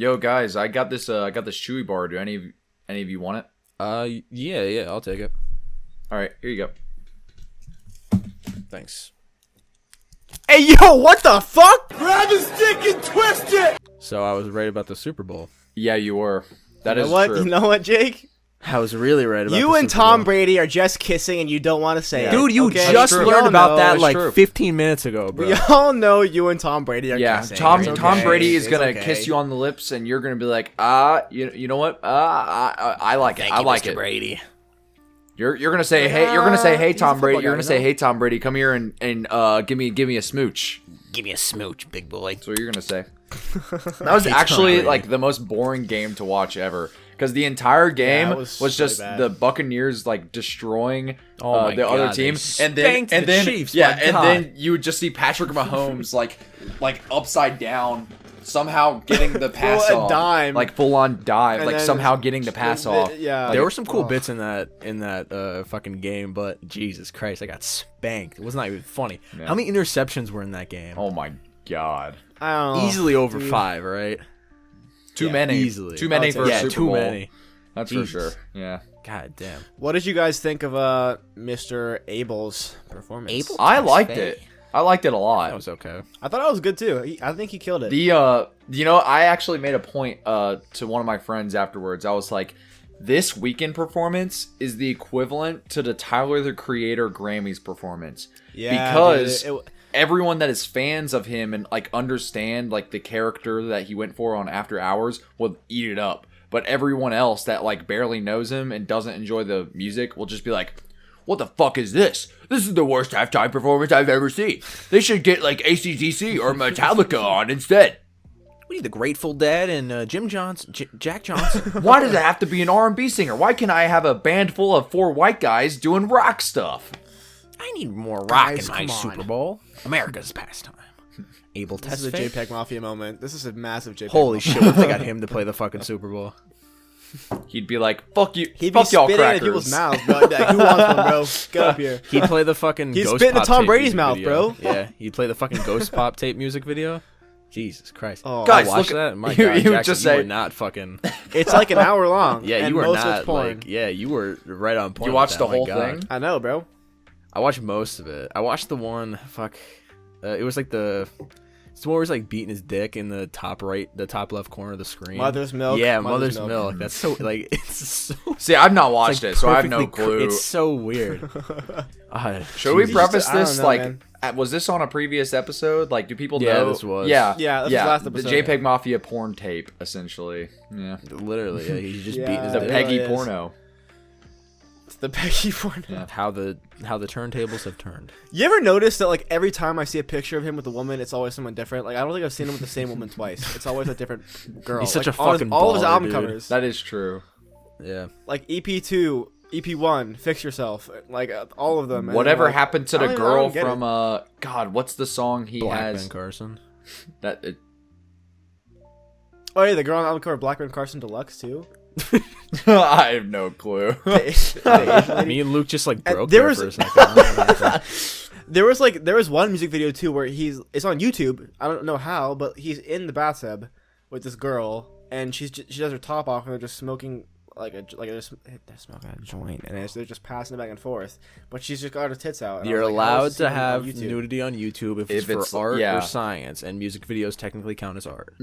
Yo, guys, I got this Chewy bar. Do any of you want it? Yeah, I'll take it. All right, here you go. Thanks. Hey, yo, what the fuck? Grab his dick and twist it! So I was right about the Super Bowl. Yeah, you were. That You is know what? true. You know what, Jake? I was really right about You the and Super Tom Bowl. Brady are just kissing, and you don't want to say it. Dude, you okay? just true. learned We about all that know. like true. 15 minutes ago, bro. We all know you and Tom Brady are Yeah, kissing. Tom It's okay. Tom Brady is It's gonna okay. kiss you on the lips, and you're gonna be like, you know what? I like it. I like it. Brady. You're gonna say, hey, He's a Tom Brady. football You're guy, gonna say, you know? hey, Tom Brady, come here and give me a smooch. Give me a smooch, big boy. That's what you're gonna say. That was actually like the most boring game to watch ever, because the entire game it was was just really bad. the Buccaneers like destroying Oh my the other God, team, they and then spanked the Chiefs, yeah, my and God. then you would just see Patrick Mahomes like upside down, somehow getting the pass Full on off, dime. like full on dive, And like then somehow getting the pass off. Yeah, There were some cool bits in that fucking game, but Jesus Christ, I got spanked. It was not even funny. Yeah. How many interceptions were in that game? Oh my God, I don't know. Easily over dude. 5, right? too Yeah, many, easily. too many I'll for take a it. Super too Bowl. many. That's Jesus. for sure. Yeah, God damn. What did you guys think of Mr. Abel's performance? Abel? I liked it. I liked it a lot. That was okay. I thought it was good too. I think he killed it. I actually made a point to one of my friends afterwards. I was like, this weekend performance is the equivalent to the Tyler the Creator Grammys performance. Yeah, because dude, everyone that is fans of him and like understand like the character that he went for on After Hours will eat it up. But everyone else that like barely knows him and doesn't enjoy the music will just be like, what the fuck is this? This is the worst halftime performance I've ever seen. They should get like AC/DC or Metallica on instead. We need the Grateful Dead and Jim Johnson, Jack Johnson. Why does it have to be an R&B singer? Why can't I have a band full of 4 white guys doing rock stuff? I need more rock Guys, in my come on. Super Bowl. America's pastime. Abel this is a Tesfaye. JPEG Mafia moment. This is a massive JPEG. Holy Mafia. shit! What if they got him to play the fucking Super Bowl? He'd be like, fuck you, He'd be fuck y'all spitting crackers. in people's mouths, bro. Like, who wants one, bro? Get up here. He'd play the fucking He's Ghost spitting in Pop Tom tape Brady's music mouth, video. bro. Yeah, he'd play the fucking Ghost Pop tape music video. Jesus Christ. Oh, Guys, I watched look at- that. My you- God, you Jackson, just you say- were not fucking. it's like an hour long. Yeah, and you were most of not it's porn. like. Yeah, you were right on point. You with watched that, the my whole God. thing? I know, bro. I watched most of it. I watched the one. Fuck. It was like the. It's the one where he's like beating his dick in the top right, the top left corner of the screen. Mother's milk. Yeah, Mother's milk. That's so like it's so. See, I've not watched It's like it, so I have no perfectly clue. It's so weird. Should we Jesus. preface I don't this know, like, man. was this on a previous episode? Like, do people Yeah, know? this was. Yeah, Yeah, this was last episode. The JPEG Mafia porn tape, essentially. Yeah, Literally, yeah, he's just Yeah. beating his the It dick. Peggy really is. porno. It's the Peggy porn. Yeah. How the turntables have turned. You ever notice that like every time I see a picture of him with a woman, it's always someone different? Like I don't think I've seen him with the same woman twice. It's always a different girl. He's such Like, a all his- fucking all of his baller, album dude. covers. That is true. Yeah. Like EP2, EP1, Fix Yourself, like all of them. And Whatever like, happened to I the don't girl get it. from God? What's the song he Black has? Ben Carson. That it, Oh yeah, the girl on the album cover, Black Ben Carson Deluxe too. I have no clue. The Asian lady. Me and Luke just like And broke there there was- for a second. There was one music video too where it's on YouTube. I don't know how, but he's in the bathtub with this girl, and she does her top off, and they're just smoking they're smoking a joint, and they're just passing it back and forth. But she's just got her tits out. and I You're was like, how allowed is this to even on have YouTube? nudity on YouTube if If it's it's- for art yeah. or science, and music videos technically count as art.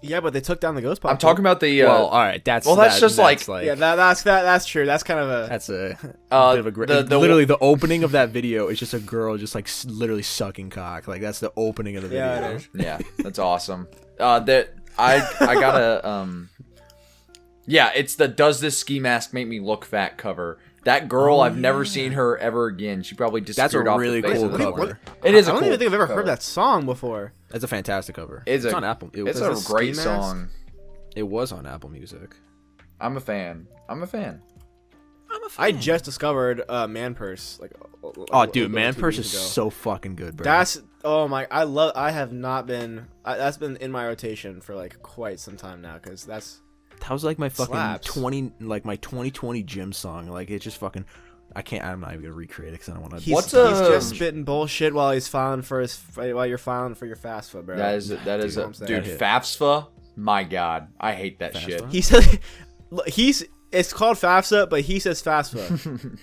Yeah, but they took down the ghost pop. I'm talking about the. Well, all right, that's that's just like- Yeah, that's true. That's kind of a. that's a bit of a great. the- Literally, the opening of that video is just a girl just like literally sucking cock. Like that's the opening of the video. Yeah, it is. Yeah, that's awesome. That I gotta Yeah, it's the "Does This Ski Mask Make Me Look Fat" cover. That girl, I've never seen her ever again. She probably disappeared off really the face cool of the cover. planet. It is. I A don't cool even think I've ever cover. heard that song before. That's a fantastic cover. It's on Apple. It's was a it great Ski Mask? song. It was on Apple Music. I'm a fan. I just discovered Man Purse. Oh, dude, Man 2 Purse years is ago. so fucking good, bro. That's I have not been. That's been in my rotation for like quite some time now because that's. that was like my fucking Slaps. my 2020 gym song. Like it just fucking. I'm not even gonna recreate it because I don't want to. He's, What's he's a- just spitting bullshit while he's filing for while you're filing for your fast food, bro. That is You know what I'm saying? dude. FAFSA. My God, I hate that shit. He said it's called FAFSA, but he says FAFSA.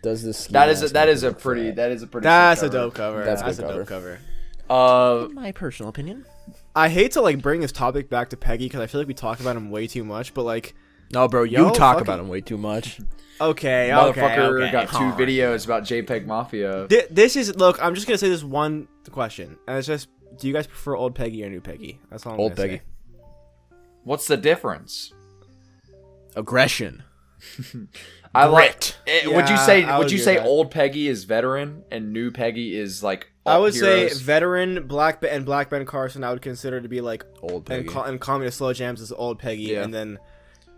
Does this? That is a pretty. That's sick a dope cover. That's That's a a good dope cover. my personal opinion. I hate to like bring this topic back to Peggy because I feel like we talk about him way too much. But like, No, bro, you talk about him way too much. okay, Motherfucker okay. got 2 videos about JPEG Mafia. This is look. I'm just gonna say this one question, and it's just: do you guys prefer old Peggy or new Peggy? That's all I'm Old gonna Peggy. say. What's the difference? Aggression. I like. Yeah, would you say? I Would would you agree say with that. old Peggy is veteran and new Peggy is like? I would heroes? say veteran Black Ben Carson. I would consider to be like Old and, Peggy. and Communist Slow Jams is old Peggy, Yeah. and then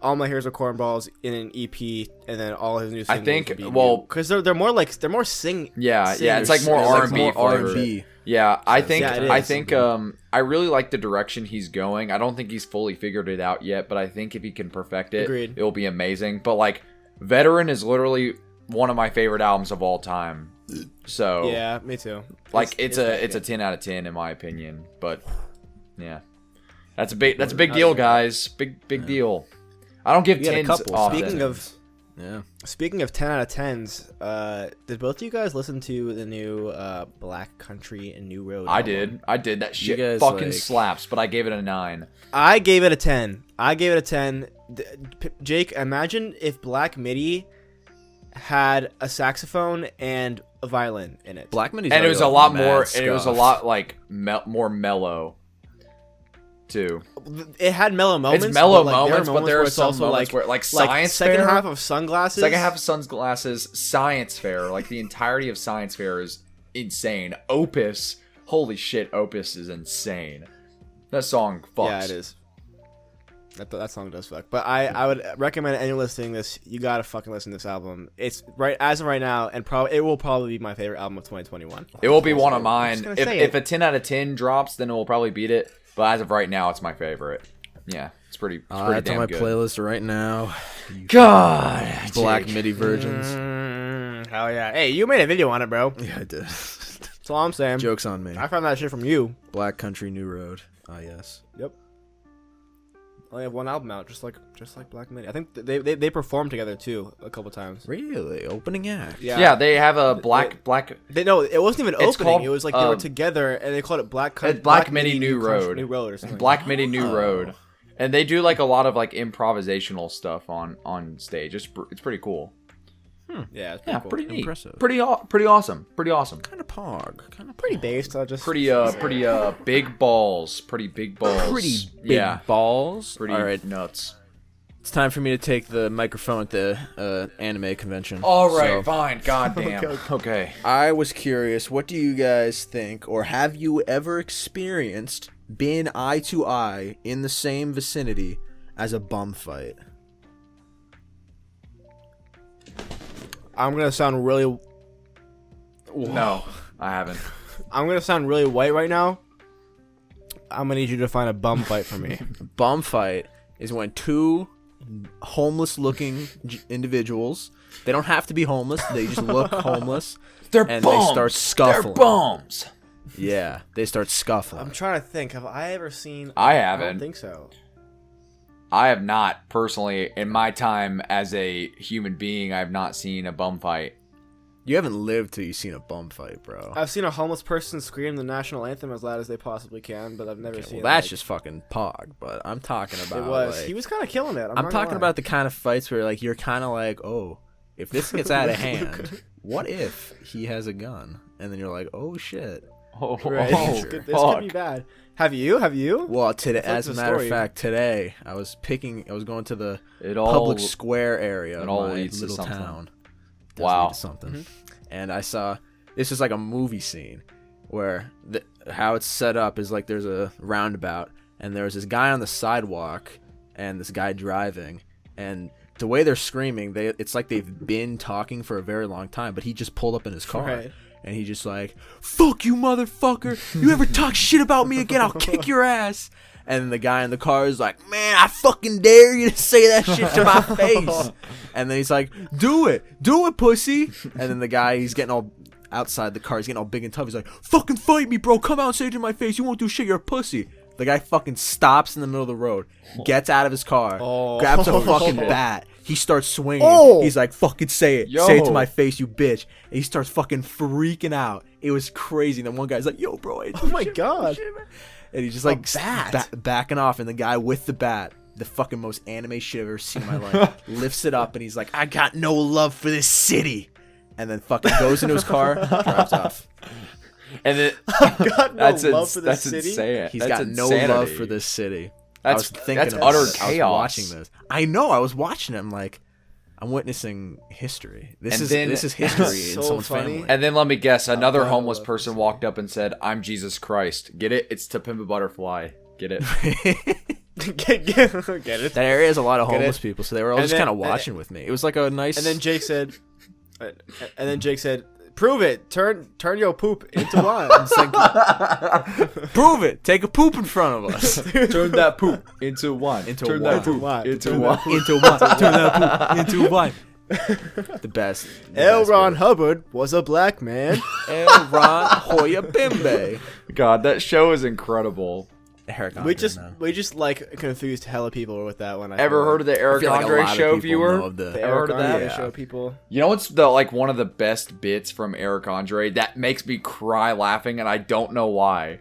All My Heroes Are Cornballs in an EP, and then all his new singles. think, would be well- because they're more sing. Yeah, yeah. It's like singers. more It's R&B. more flavor. R&B. Yeah, I think Yeah, it I is. think I really like the direction he's going. I don't think he's fully figured it out yet, but I think if he can perfect it, Agreed. it'll be amazing. But like Veteran is literally one of my favorite albums of all time. So Yeah, me too. like it's a good. 10 out of 10 in my opinion. But yeah. That's a big deal, guys. Big deal. I don't give You got a 10s couple. often. Speaking of 10 out of 10s, did both of you guys listen to the new Black Country and New Road? I album? did. That shit guys, fucking like- slaps, but I gave it a 9. I gave it a 10. Jake, imagine if Black Midi had a saxophone and a violin in it. Black Midi's And it already was a like lot mad more and it was a scuffed. lot like more mellow too. It had mellow moments. It's mellow but, like, moments, but there where are it's some also moments like where like Science second Fair, half of Sunglasses. second half of Sunglasses, Science Fair, like the entirety of Science Fair is insane. Opus, holy shit, Opus is insane. That song fucks. Yeah, it is. That song does fuck. But I would recommend anyone listening to this, you gotta fucking listen to this album. It's right as of right now, and it will probably be my favorite album of 2021. It will be one of just mine. gonna If say if it. a 10 out of 10 drops, then it will probably beat it. But as of right now, it's my favorite. Yeah, it's pretty It's on damn my good. playlist right now. God, Black Jake. MIDI versions. Hell yeah! Hey, you made a video on it, bro. Yeah, I did. That's all I'm saying. Joke's on me. I found that shit from you. Black Country New Road. Ah, yes. Yep. Only have one album out, just like Black Midi. I think they performed together too a couple times. Really? Opening act? Yeah, they have a black. No, it wasn't even It's opening. called, It was like they were together, and they called it Black Midi New Road. New Road or something. Black Midi New Road, and they do like a lot of like improvisational stuff on stage. It's pretty cool. Yeah, it's Yeah, cool. pretty neat. Impressive. Pretty awesome. Pretty awesome. Kind of pog. Kind of Pretty based. I just Pretty big balls. Pretty big balls. Pretty big balls. Pretty All right. nuts. It's time for me to take the microphone at the anime convention. All right, So, fine. Goddamn. Okay. I was curious, what do you guys think, or have you ever experienced being eye to eye in the same vicinity as a bum fight? I'm gonna sound really. No, I haven't. I'm gonna sound really white right now. I'm gonna need you to find a bum fight for me. Bum fight is when two homeless-looking individuals, they don't have to be homeless, they just look homeless, They're and bums. they start scuffling. They're bums. Yeah, they start scuffling. I'm trying to think. Have I ever seen? I I haven't. don't think so. I have not personally in my time as a human being. I have not seen a bum fight. You haven't lived till you've seen a bum fight, bro. I've seen a homeless person scream the national anthem as loud as they possibly can, but I've never seen. Well, that's like, just fucking pog, but I'm talking about It was. like, He was kind of killing it. I'm I'm not gonna talking lie. about the kind of fights where like you're kind of like, oh, if this gets out of hand, what if he has a gun? And then you're like, oh shit. Oh, Right. This could be bad. Have you? Well, today, That's like as a the matter of story. fact, today I was going to the It all public square area it of all my leads to little something. town. Does Wow. lead to something. And I saw this is like a movie scene where how it's set up is like there's a roundabout and there's this guy on the sidewalk and this guy driving, and the way they're screaming, it's like they've been talking for a very long time, but he just pulled up in his car. Right. And he just like, fuck you, motherfucker. You ever talk shit about me again, I'll kick your ass. And the guy in the car is like, man, I fucking dare you to say that shit to my face. And then he's like, do it, pussy. And then the guy, he's getting all outside the car, he's getting all big and tough. He's like, fucking fight me, bro. Come out and say it to my face. You won't do shit, you're a pussy. The guy fucking stops in the middle of the road, gets out of his car, Oh. grabs a fucking bat. He starts swinging. Oh. He's like, fucking say it. Yo. Say it to my face, you bitch. And he starts fucking freaking out. It was crazy. And then one guy's like, yo, bro. Oh my god. And he's just like bat. backing off. And the guy with the bat, the fucking most anime shit I've ever seen in my life, lifts it up and he's like, I got no love for this city. And then fucking goes into his car, drives off. And then God, no love for the that's city. insane. He's That's got no insanity. love for this city. I was thinking that's of utter this. I was chaos. watching this. I know. I was watching it. I'm like, I'm witnessing history. This And is history So in someone's funny. family. And then let me guess, another God, I homeless love person this. walked up and said, "I'm Jesus Christ." Get it? It's To Pimp a Butterfly. Get it? Get it. That area has a lot of Get homeless it? people, so they were all And just then- kind of watching with me. It was like a nice. And then Jake said, "Prove it. Turn your poop into wine." It's like, prove it. Take a poop in front of us. Turn that poop into wine. Into Turn wine. that poop Wine. into Turn wine. that into one. Turn that poop into one. The best. The L. best Ron bit. Hubbard was a black man. L. Ron Hoya Bimbe. God, that show is incredible. Eric we Andre, just man. we just like confused hella people with that one. Ever heard of the I Eric feel like a Andre lot of show people viewer? know of the- the Ever heard Eric of that? Andre Yeah. show people? You know what's the one of the best bits from Eric Andre that makes me cry laughing, and I don't know why.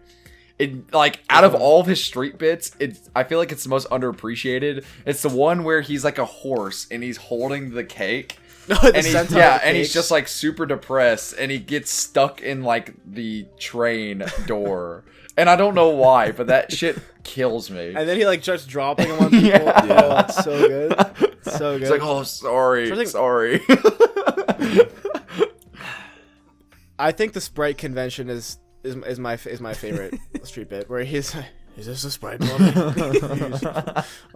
It like out of all of his street bits, I feel like it's the most underappreciated. It's the one where he's like a horse and he's holding the cake. The And he's, centaur yeah, cake. and he's just like super depressed, and he gets stuck in like the train door, and I don't know why, but that shit kills me. And then he like starts dropping them on people. Yeah. Oh, it's so good. It's so good. It's like, oh, sorry, Something- sorry. I think the Sprite convention is my favorite street bit where he's like, "Is this a Sprite moment?"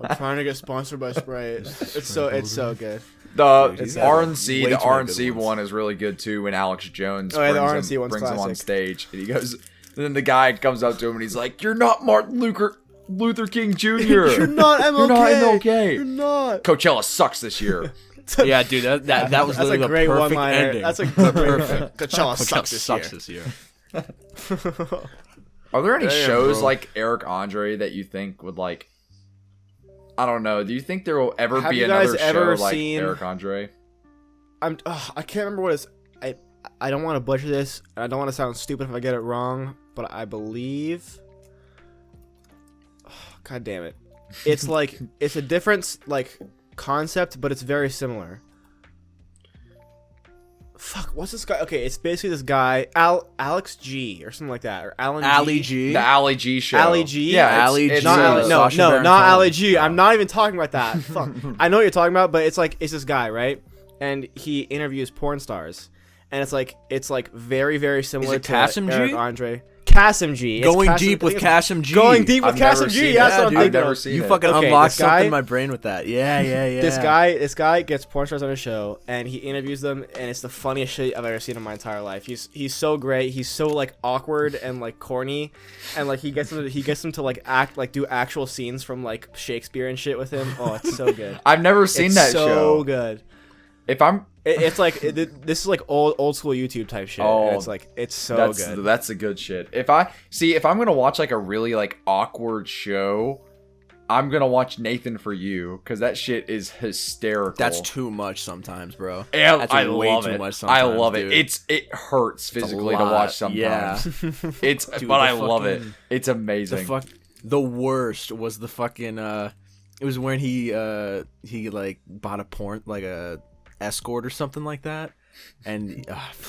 I'm trying to get sponsored by Sprite. It's so good. The Dude, he's RNC, way the too many RNC good ones. one is really good too. When Alex Jones Oh, yeah, the brings, RNC one's him on classic. stage, and he goes, and then the guy comes up to him and he's like, "You're not Martin Luther King Jr. You're not MLK. You're not MLK. You're not. Coachella sucks this year." Yeah, dude, that was That's a literally great the perfect one-liner. ending. That's a perfect. Coachella Coachella sucks this year. this year. Are there any Damn, shows bro. like Eric Andre that you think would like? I don't know. Do you think there will ever Have be you guys another ever show like seen- Eric Andre? I can't remember what it's. I don't want to butcher this. And I don't want to sound stupid if I get it wrong, but I believe. God damn it! It's like it's a different like concept, but it's very similar. Fuck, what's this guy? Okay, it's basically this guy, Alex G or something like that, or Alan Ali G. G. The Ali G show. Ali G? Yeah, Ali G. Not Ali, no, Sacha no, Baron not Cohen. Ali G. I'm not even talking about that. Fuck. I know what you're talking about, but it's like it's this guy, right? And he interviews porn stars, and it's like very very similar it to Kasim G? Eric Andre. Kasim G. It's Going Kasim- deep I with think it's- Kasim G. Going deep with I've never Kasim G. seen Yeah, that, that's what I'm dude. thinking I've never of. seen You it. fucking Okay, unlocked this guy- something in my brain with that. Yeah. This guy gets porn stars on his show, and he interviews them, and it's the funniest shit I've ever seen in my entire life. He's so great. He's so like awkward and like corny, and like he gets them to like act like do actual scenes from like Shakespeare and shit with him. Oh, it's so good. I've never seen It's that so show. good. If I'm It's like this is like old school YouTube type shit. Oh, and it's like it's so that's good. that's the good shit. If I'm gonna watch like a really like awkward show, I'm gonna watch Nathan For You because that shit is hysterical. That's too much sometimes, bro. Yeah, That's I way love too it. much I sometimes, love dude. it. It hurts physically to lot, watch sometimes. yeah. It's Dude, but the I love it. fucking- It's amazing. The worst was the fucking it was when he like bought a porn like a escort or something like that, and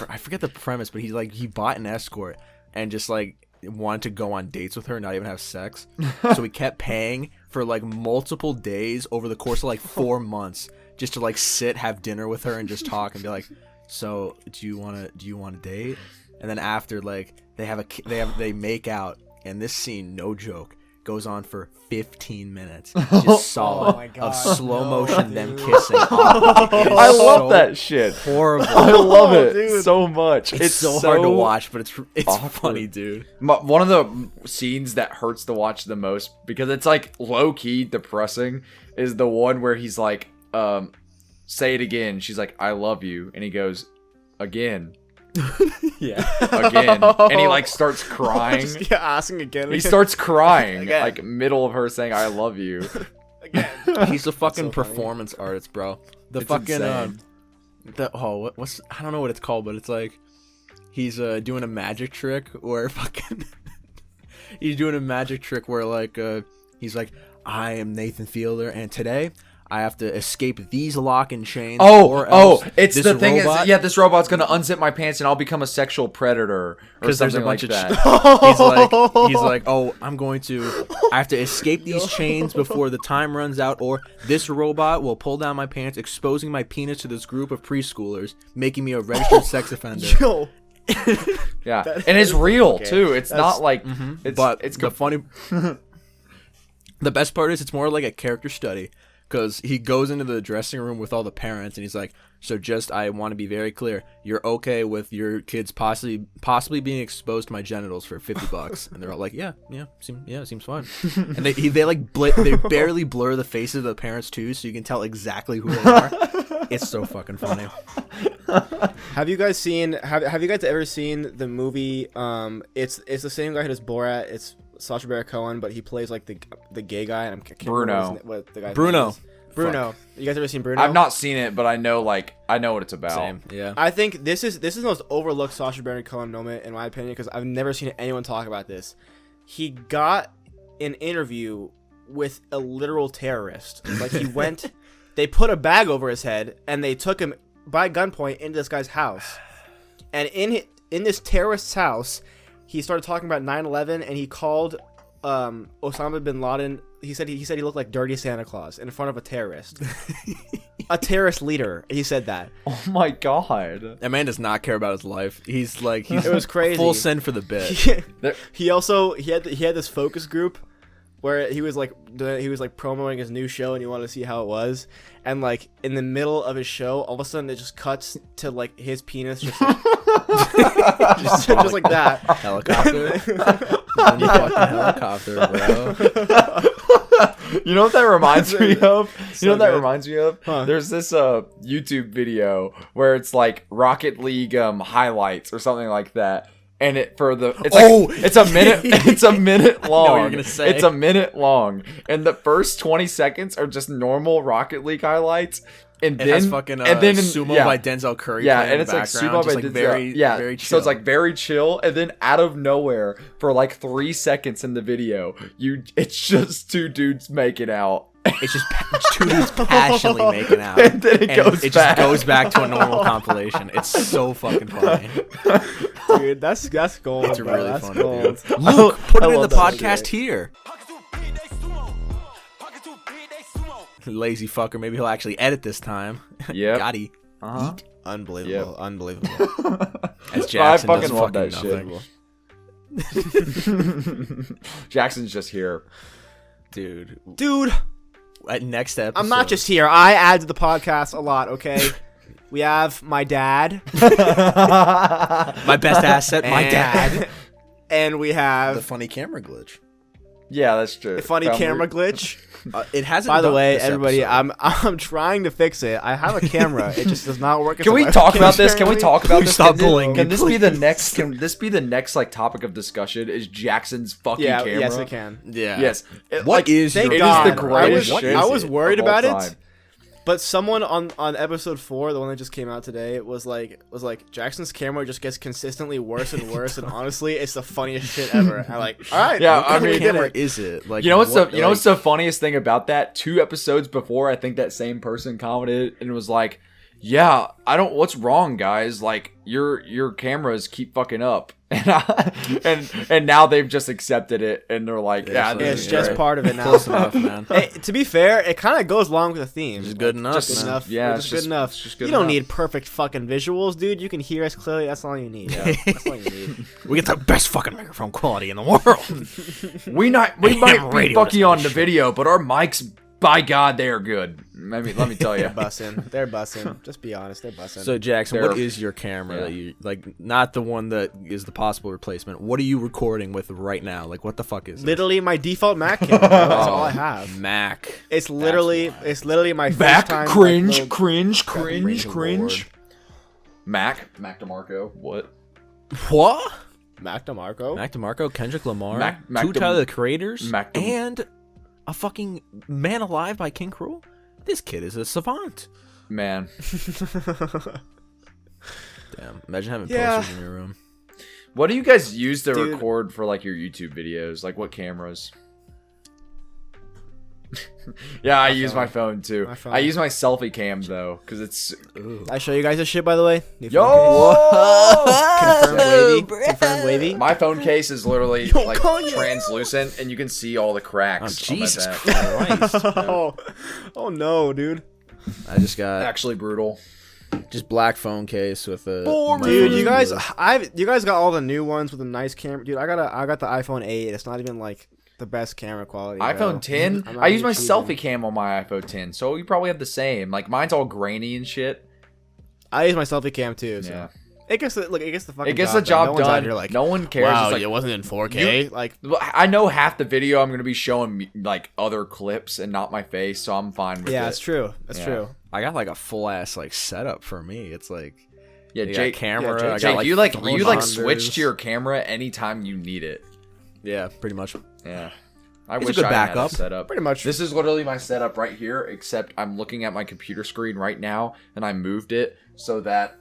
I forget the premise, but he bought an escort and just like wanted to go on dates with her, not even have sex. So he kept paying for like multiple days over the course of like 4 months just to like sit, have dinner with her, and just talk and be like, "So do you want to date?" And then after like they make out, and this scene, no joke, goes on for 15 minutes, just solid, Oh my God, of slow no, motion, them dude. kissing. Oh, it is I love so that shit. Horrible. I love it dude. so much. It's so hard to watch, but it's awkward. funny, dude. One of the scenes that hurts to watch the most because it's like low key depressing is the one where he's like, "Say it again." She's like, "I love you," and he goes, "Again." Yeah. again, and he like starts crying. Just keep asking again. He starts crying, Again. like middle of her saying "I love you." again. He's a fucking so funny. performance artist, bro. The It's fucking insane. what's I don't know what it's called, but it's like he's doing a magic trick where fucking he's doing a magic trick where like he's like, I am Nathan Fielder, and today I have to escape these lock and chains. or else it's this the thing robot, is, yeah, this robot's gonna unzip my pants and I'll become a sexual predator or because there's a something bunch like of that. he's like, oh, I have to escape these chains before the time runs out, or this robot will pull down my pants, exposing my penis to this group of preschoolers, making me a registered sex offender. Yo, Yeah, and it's real okay. too. It's That's- not like it's But it's the funny, the best part is it's more like a character study, because he goes into the dressing room with all the parents and he's like, so just I want to be very clear, you're okay with your kids possibly being exposed to my genitals for $50? And they're all like, yeah, seems fine. And they they barely blur the faces of the parents too, so you can tell exactly who they are. It's so fucking funny. have you guys seen? Have you guys ever seen the movie? It's the same guy who does Borat. It's Sacha Baron Cohen, but he plays like the gay guy. And I can't remember Bruno. what the guy's Bruno. name is. Bruno. You guys ever seen Bruno? I've not seen it, but I know what it's about. Same, yeah. I think this is the most overlooked Sacha Baron Cohen moment in my opinion, because I've never seen anyone talk about this. He got an interview with a literal terrorist. Like he went, they put a bag over his head and they took him by gunpoint into this guy's house. And in this terrorist's house, he started talking about 9/11 and he called Osama bin Laden. He said he looked like dirty Santa Claus in front of a terrorist. A terrorist leader. He said that. Oh my god. That man does not care about his life. He's It was crazy. full send for the bit. He also he had this focus group where he was like promoting his new show and he wanted to see how it was, and like in the middle of his show, all of a sudden it just cuts to like his penis just like, just like that. Helicopter. Fucking helicopter, bro. You know what that reminds me of? So You know what that good. reminds me of? Huh. There's this YouTube video where it's like Rocket League highlights or something like that. And it's a minute it's a minute long. what you're gonna say. It's a minute long. And the first 20 seconds are just normal Rocket League highlights. And It then has fucking Sumo yeah. by Denzel Curry. Yeah, playing and in it's the like background, Sumo just by like Denzel. very, Yeah, very chill. so it's like very chill, and then out of nowhere, for like 3 seconds in the video, it's just two dudes making out. it's just two dudes passionately making out, And then it goes just back. goes back to a normal compilation. It's so fucking funny. Dude, that's gold. It's bro. really That's funny, gold. dude. Luke, put I it in the love that podcast movie. here. Lazy fucker. Maybe he'll actually edit this time. Yep. Got he. Uh-huh. Unbelievable. Yep. Unbelievable. As Jackson I fucking does love fucking that nothing. Jackson's just here. Dude. Dude, At next episode. I'm not just here. I add to the podcast a lot, okay? We have my dad. my best asset, my and- dad. And we have The funny camera glitch. Yeah, that's true. the funny Found camera weird. glitch. It hasn't. By the done way, this everybody, episode. I'm trying to fix it. I have a camera. It just does not work. Can we talk about this? Can we talk about Please this? stop Can bullying Can me, this be the next? Can this be the next like topic of discussion? Is Jackson's fucking Yeah, camera? yes, it can. Yeah. Yes. What is Thank your It God. is the greatest I was, shit I was worried of all about time. it, but someone on episode 4, the one that just came out today, was like Jackson's camera just gets consistently worse and worse, and honestly, it's the funniest shit ever. I'm like, all right, Yeah, what I kind of mean, camera camera is it? Like, You know what's what, the what's the funniest thing about that? 2 episodes before, I think that same person commented and was like, "Yeah, I don't. What's wrong, guys? Like your cameras keep fucking up." And now they've just accepted it and they're like, "Yeah, this It's is just great." part of it now. Close enough, man. Hey, to be fair, it kind of goes along with the theme. It's good enough, Just good man. enough. Yeah, just it's good just- enough. it's just good you don't enough. need perfect fucking visuals, dude. You can hear us clearly. That's all you need. That's all you need. We get the best fucking microphone quality in the world. we might be radio fucky on the video, but our mics, by God, they are good. Let me tell you. They're bussing. They're bussing. Just be honest. They're bussing. So Jackson, They're- what is your camera Yeah. that you like? Not the one that is the possible replacement. What are you recording with right now? Like, what the fuck is this? literally my default Mac camera. Bro. That's all I have. Mac? It's literally my Back FaceTime, cringe, like, cringe, Praise cringe, the cringe. Mac DeMarco. What? What? Mac DeMarco. Mac DeMarco, Kendrick Lamar, Mac two Tyler the Creators, Mac and a fucking Man Alive by King Cruel. This kid is a savant. Man. Damn, imagine having Yeah. posters in your room. What do you guys use to Dude. record for like your YouTube videos? Like what cameras? Yeah, I use my phone too. My phone. I use my selfie cam though, because it's I show you guys this shit, by the way. New yo. phone case. Confirmed wavy. Confirmed wavy. My phone case is literally Yo, like Kanye. translucent, and you can see all the Oh, cracks. Jesus on my back. Christ. Oh no, dude. I just got Actually brutal. just black phone case with a Dude, you guys, microphone. you guys got all the new ones with a nice camera. Dude, I got the iPhone 8. It's not even like the best camera quality. bro. iPhone 10. I'm not I use even my cheating. selfie cam on my iPhone 10, so you probably have the same. Like mine's all grainy and shit. I use my selfie cam too. So. Yeah. It gets the fucking It gets the job No one's out done. here like, No one cares. wow, It's like, it wasn't in 4K. Like, I know half the video I'm gonna be showing me, like other clips and not my face, so I'm fine with yeah, it. it's true. That's Yeah. true. I got like a full ass like setup for me. It's like Yeah, I got Jake. camera. Jake- I got, Jake, like, you like three you like monitors. switch to your camera anytime you need it. Yeah, pretty much. Yeah. I It's a wish good I had backup. a setup. Pretty much. This is literally my setup right here, except I'm looking at my computer screen right now, and I moved it so that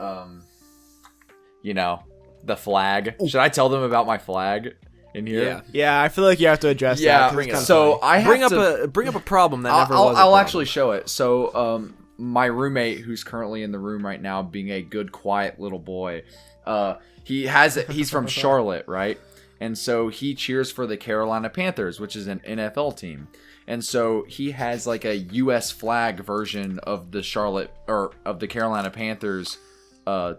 you know, the flag. Should I tell them about my flag in here? Yeah. Yeah, I feel like you have to address that. Yeah. 'cause it's kinda So funny. I have Bring up a problem that never I'll, was. a I'll problem. actually show it. So, my roommate, who's currently in the room right now, being a good, quiet little boy, he's from Charlotte, right? And so he cheers for the Carolina Panthers, which is an NFL team. And so he has like a U.S. flag version of the the Carolina Panthers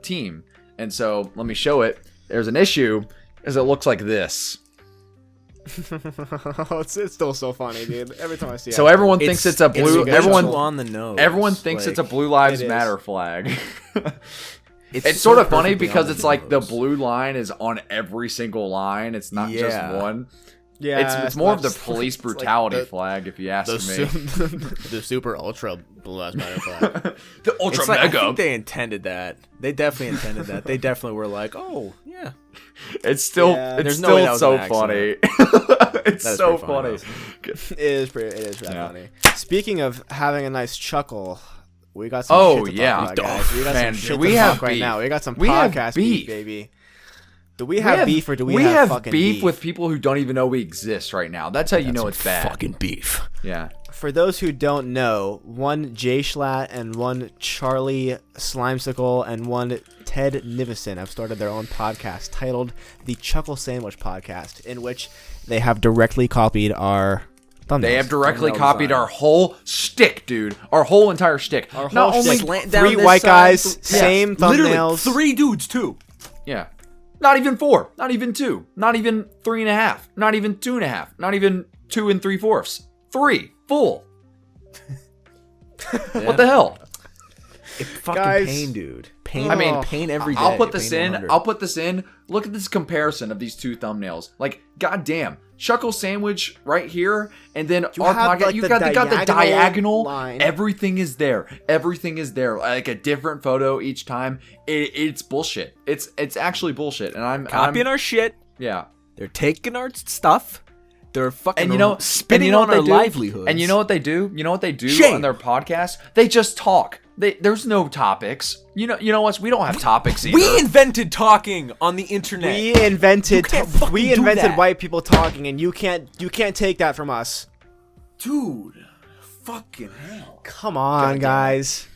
team. And so let me show it. There's an issue, is it looks like this. it's still so funny, dude. Every time I see it. So everyone thinks it's a blue. It's Everyone too on the nose. Everyone thinks it's a Blue Lives It is. Matter flag. It's so sort of funny perfectly because on it's like the nose. blue line is on every single line. It's not just Yeah. one. Yeah, It's more of the not- police it's like brutality the- flag, if you ask me. the super ultra blue lives matter flag. The ultra It's like, I mega. think they intended that. They definitely intended that. They definitely were like, oh yeah. It's still Yeah. it's There's no way that still was so an funny. It's That is so pretty funny, funny. It is really Yeah. funny. Speaking of having a nice chuckle, we got some Oh, shit to yeah. talk about, guys. We got Man, some shit we to have talk right beef. now. We got some We have podcast beef. beef, baby. Do we have beef or do we have fucking beef with people who don't even know we exist right now? That's how you know it's bad. Fucking beef. Yeah. For those who don't know, one Jay Schlatt and one Charlie Slimesicle and one Ted Nivison have started their own podcast titled The Chuckle Sandwich Podcast, in which they have directly copied our thumbnails. They have directly Thumbnail copied design. our whole shtick, dude. Our whole entire shtick. Our Not whole only shtick. Slant down Three this white side, guys, yeah. same Literally, thumbnails. 3 dudes too. Yeah. Not even 4. Not even 2. Not even 3.5. Not even 2.5. Not even 2 3/4. 3. Full. What the hell? It's fucking Guys. pain, dude. Pain. I mean, pain every day. I'll put this Pain in. 100. I'll put this in. Look at this comparison of these two thumbnails. Like, goddamn. Chuckle sandwich right here, and then You our have, podcast. like, You the got the diagonal diagonal. line. Everything is there. Everything is there. Like a different photo each time. It's bullshit. It's actually bullshit. And I'm copying our shit. yeah. They're taking our stuff. They're fucking And you know, spitting and you know on what our they do? livelihoods. And you know what they do? You know what they do Shame. on their podcast? They just talk. There's no topics. You know what? We don't have topics either. we invented talking on the internet. We invented You can't fucking do that. white people talking, and you can't take that from us. Dude, fucking hell. Come on, guys.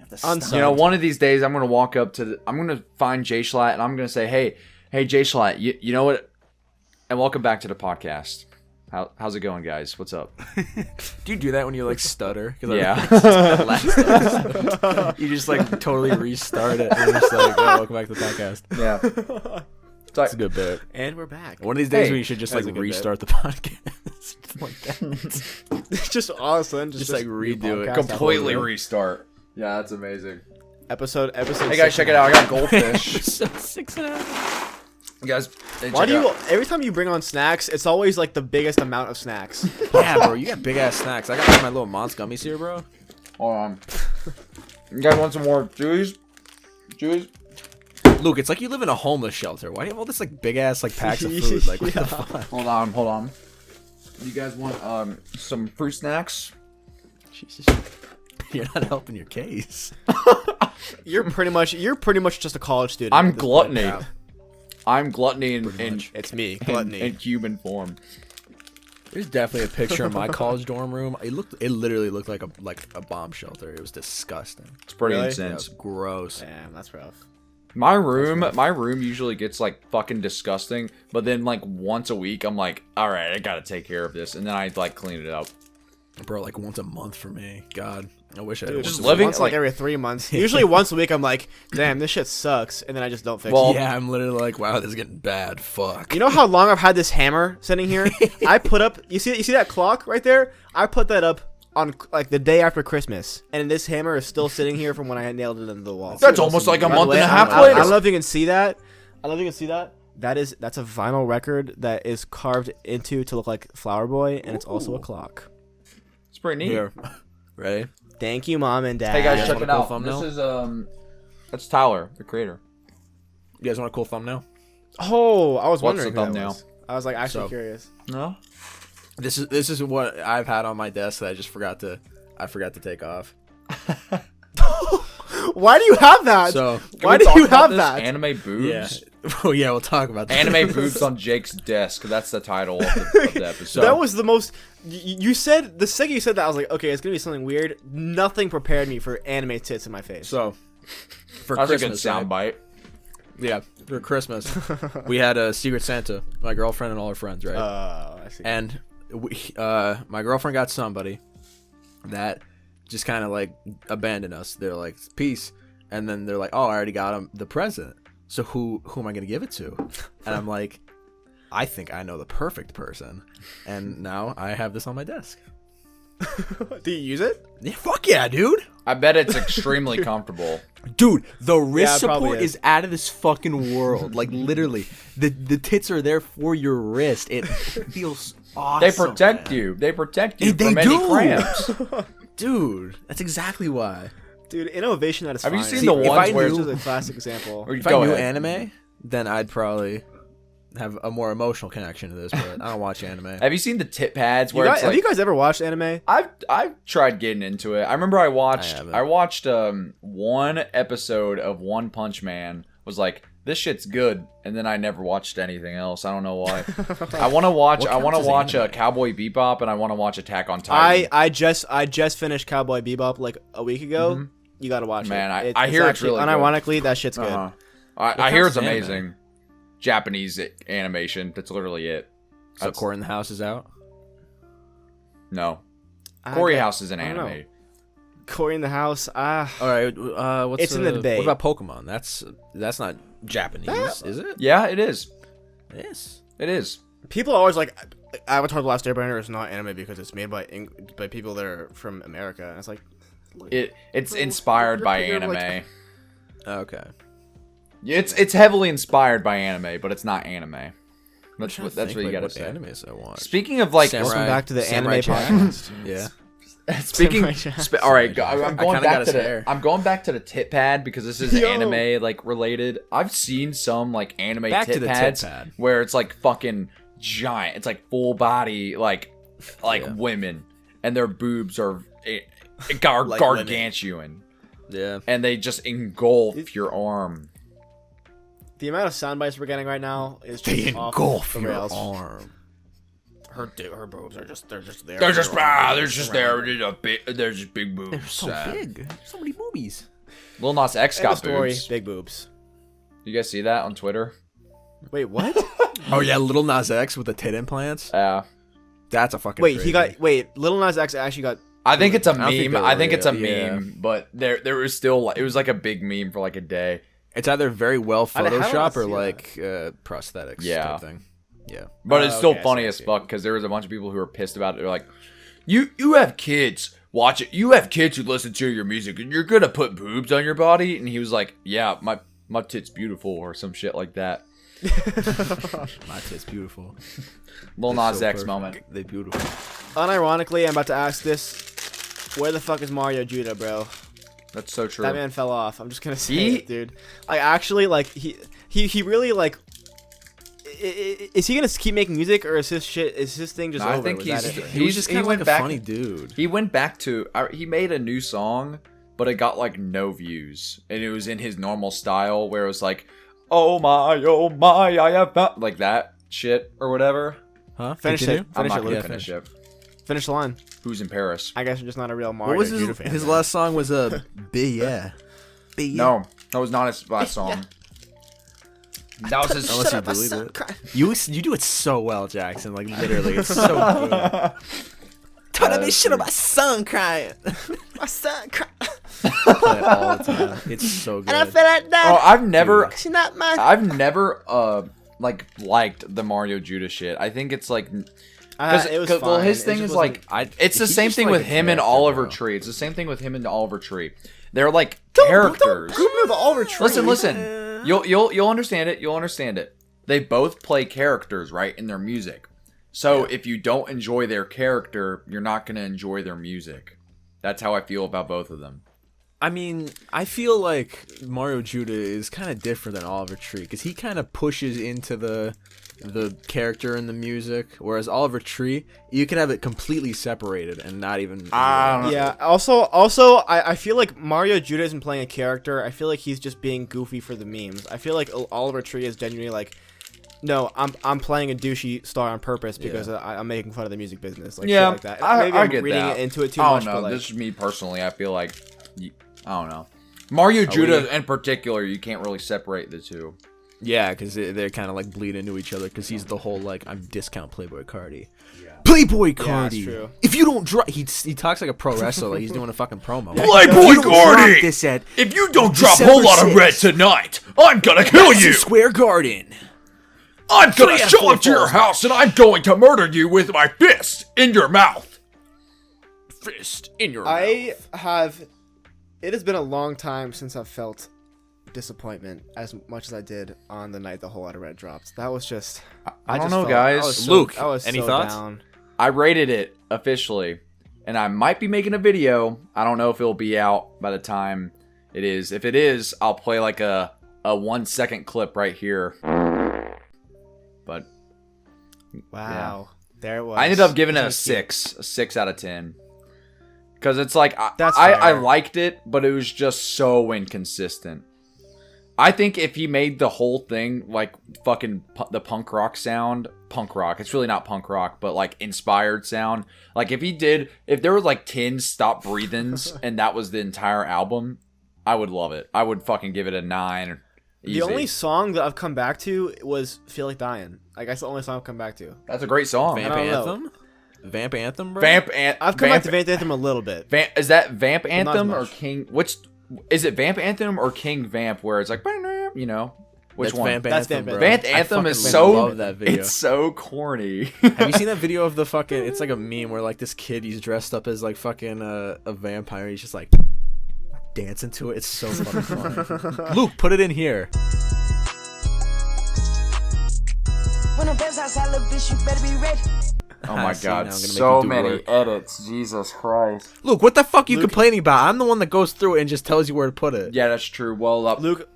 Unsub. You know, one of these days I'm gonna walk up to I'm gonna find Jay Schlatt and I'm gonna say, hey Jay Schlatt, you know what? And welcome back to the podcast. How's it going, guys? What's up? Do you do that when you like stutter? 'Cause I- Yeah. you just like totally restart it. And you're just like, oh, welcome back to the podcast. Yeah. That's a good bit. And we're back. One of these days Hey, we should just that's like a good restart the podcast. Like that. Just all of a sudden, just like new redo it. podcast Completely episode. restart. Yeah, that's amazing. Episode. Hey guys, check it out. I got goldfish. So 6.5. You guys, hey, Why check do it you? out. Every time you bring on snacks, it's always like the biggest amount of snacks. Yeah, bro, you got big ass snacks. I got my little Mott's gummies here, bro. Hold on. You guys want some more Chewies? Jewish. Luke, it's like you live in a homeless shelter. Why do you have all this like big ass like packs of food? Like what the fuck? Hold on. You guys want some fruit snacks? Jesus. You're not helping your case. You're pretty much just a college student. I'm at this point. gluttony. Yeah. I'm gluttony in It's me, gluttony. in human form. There's definitely a picture of my college dorm room. It literally looked like a bomb shelter. It was disgusting. It's pretty Really? Yeah, it intense. was gross. Damn, that's rough. My room usually gets like fucking disgusting, but then like once a week I'm like, all right, I gotta take care of this, and then I like clean it up. Bro, like once a month for me. God, I wish I Dude, had just once, living, like like- every 3 months. Usually once a week, I'm like, damn, this shit sucks, and then I just don't fix Well, it. Yeah, I'm literally like, wow, this is getting bad. Fuck. You know how long I've had this hammer sitting here? I put up. You see that clock right there? I put that up on like the day after Christmas, and this hammer is still sitting here from when I nailed it into the wall. That's almost like a By the month way, and a half I later. don't know if you can see that. That's a vinyl record that is carved into to look like Flower Boy, and it's also a clock. It's pretty neat. Here, right? Thank you, Mom and Dad. Hey guys, guys check want it a cool out. thumbnail? This is that's Tyler, the creator. You guys want a cool thumbnail? Oh, I was What's wondering. the who that thumbnail? was. I was like actually So- curious. No. This is what I've had on my desk that I forgot to take off. Why do you have that? So Why Can we do talk you about have this? that? Anime boobs. yeah, oh yeah, we'll talk about that. Anime boobs on Jake's desk. That's the title of the episode. That was the most. You said the second you said that, I was like, okay, it's gonna be something weird. Nothing prepared me for anime tits in my face. So for That's a good Christmas, right? soundbite. Yeah, for Christmas, we had a Secret Santa. My girlfriend and all her friends, right? I see. And my girlfriend got somebody that just kind of like abandoned us. They're like, peace, and then they're like, oh, I already got him the present. So who am I gonna give it to? And I'm like, I think I know the perfect person. And now I have this on my desk. Do you use it? Yeah, fuck yeah, dude. I bet it's extremely comfortable. Dude, the wrist Yeah, it probably support is. is out of this fucking world. Like literally, the tits are there for your wrist. It feels awesome. They protect man. you. They protect you They from any do. cramps. Dude. That's exactly why. Dude, innovation at its Have you finest. seen the if ones I where This knew- is a classic example. Or If go I knew ahead. anime, then I'd probably have a more emotional connection to this. But I don't watch anime. Have you seen the tit pads where You it's guys, have like? you guys ever watched anime? I've tried getting into it. I remember I haven't. watched one episode of One Punch Man. Was like, this shit's good, and then I never watched anything else. I don't know why. I want to watch. What I want to counts as watch anime? Cowboy Bebop, and I want to watch Attack on Titan. I just finished Cowboy Bebop like a week ago. You gotta watch Man, it. I hear it's actually, really good. unironically, that shit's good. Uh-huh. I hear it's counts as anime? amazing. Japanese animation. That's literally it. So That's- Core in the House is out. No, I Corey got- House is an I don't know. anime. Corey in the House. All right. What's It's in the debate. What about Pokemon? That's not Japanese, is it? Yeah, it is. It is. It is. People are always like, Avatar: The Last Airbender is not anime because it's made by people that are from America. And it's like, It's inspired by you're anime. like- Okay. It's heavily inspired by anime, but it's not anime. That's I'm what trying to think, you like, gotta what say. animes I watch. Speaking of like, Samurai- welcome back to the Samurai anime Jack. podcast. Yeah. speaking. Samurai Jack. All right, Samurai Jack. I'm I going kinda back got to his the. hair. I'm going back to the tit pad because this is Yo. anime like related. I've seen some like anime Back to tit the tit pads pad. where it's like fucking giant. It's like full body like Yeah. women, and their boobs are gargantuan, Yeah. and they just engulf your arm. The amount of sound bites we're getting right now is just They off engulf the your rails. arm. Her boobs are just there. They're just Around. there's just there. There's just big boobs. They're so big. So many movies. Lil Nas X End of got story. boobs. Big boobs. You guys see that on Twitter? Wait, what? Oh yeah, Little Nas X with the tit implants. Yeah. That's a fucking. Wait, crazy. Lil Nas X actually got. I think it's a I don't think meme. they I were think it's a real. Yeah. meme, but there was still it was like a big meme for like a day. It's either very well how did I Photoshop or see like prosthetics. Yeah. Type thing. Yeah. But it's still okay, I funny see, I as see. fuck because there was a bunch of people who were pissed about it. They're like, "You have kids, watch it. You have kids who listen to your music, and you're gonna put boobs on your body." And he was like, "Yeah, my tit's beautiful," or some shit like that. My tit's beautiful. Lil They're Nas so X perfect. moment. They beautiful. Unironically, I'm about to ask this: where the fuck is Mario Judah, bro? That's so true. That man fell off. I'm just gonna say He- it, dude. Like actually, like he really like. Is he gonna keep making music, or is his thing just No, I over? think Was he's- that it? He was just kind of like a funny dude. He went back to he made a new song, but it got like no views, and it was in his normal style where it was like, oh my, I have found like that shit or whatever. Huh? Finish Continue? it. I'm not Finish it. gonna Luke. finish it. Finish the line. Who's in Paris? I guess you're just not a real Mario What was Judah his, fan. his then. last song? Was a yeah. No, that was not his last song. That was his. Unless you delete it. You do it so well, Jackson. Like literally, it's so good. Trying to be shit on my son crying. My son cry. Play it all the time. It's so good. And I feel like that. Oh, I've never, She's not mine. like liked the Mario Judah shit. I think it's like. It was Well, fine. his It thing just is wasn't- like it's the he's same just thing like with a him and character, Oliver bro. Tree. It's the same thing with him and Oliver Tree. They're like Don't characters. group me with Oliver Tree. Listen. You'll understand it. You'll understand it. They both play characters, right, in their music. So if you don't enjoy their character, you're not gonna enjoy their music. That's how I feel about both of them. I mean, I feel like Mario Judah is kind of different than Oliver Tree because he kind of pushes into the character in the music, whereas Oliver Tree, you can have it completely separated and not even. Yeah. Also, I feel like Mario Judah isn't playing a character. I feel like he's just being goofy for the memes. I feel like Oliver Tree is genuinely like, no, I'm playing a douchey star on purpose because I'm making fun of the music business. Like, Yeah, shit like that. I Maybe I'm get reading that. it into it too I much. don't know. But like, This is me personally. I feel like I don't know. Mario Judah in particular, you can't really separate the two. Yeah, because they're kind of like bleed into each other because he's the whole like I'm discount Playboy Cardi. Playboy Cardi. true. If you don't drop, he talks like a pro wrestler. Like he's doing a fucking promo. Playboy Cardi! This at If you don't drop a whole lot of red tonight, I'm gonna kill Madison Square Garden. I'm gonna Three show and up to your four. house and I'm going to murder you with my fist in your mouth. Fist in your I have. It has been a long time since I've felt disappointment as much as I did on the night the whole lot of red dropped. That was just. I don't just know, felt- guys. I was so- Luke, I was any so thoughts? down. I rated it officially, and I might be making a video. I don't know if it'll be out by the time it is. If it is, I'll play like a 1 second clip right here. But Wow. There it was. I ended up giving it a Thank you. 6 out of 10. Because it's like, That's I fair. liked it, but it was just so inconsistent. I think if he made the whole thing like fucking the punk rock sound, punk rock, it's really not punk rock, but like inspired sound. Like if there were like 10 Stop Breathins and that was the entire album, I would love it. I would fucking give it a 9. Easy. The only song that I've come back to was "Feel Like Dying." Like that's the only song I've come back to. That's a great song. Vamp I don't know. Anthem. Vamp Anthem, bro. I've come back to Vamp Anthem a little bit. Is that Vamp not as Anthem or much. King? Which is it? Vamp Anthem or King Vamp? Where it's like, you know, which That's one? Vamp That's Anthem, Vamp bro. Vamp I Anthem fucking is so love that video. It's so corny. Have you seen that video of the fucking? It's like a meme where like this kid, he's dressed up as like fucking a vampire. He's just like dancing to it. It's so fucking funny. Luke, put it in here. When the best outside, little bitch, you better be ready. Oh my See, now I'm god, gonna make so you do many work. edits. Jesus Christ. Luke, what the fuck are you complaining about? I'm the one that goes through it and just tells you where to put it. Yeah, that's true. Well, Luke.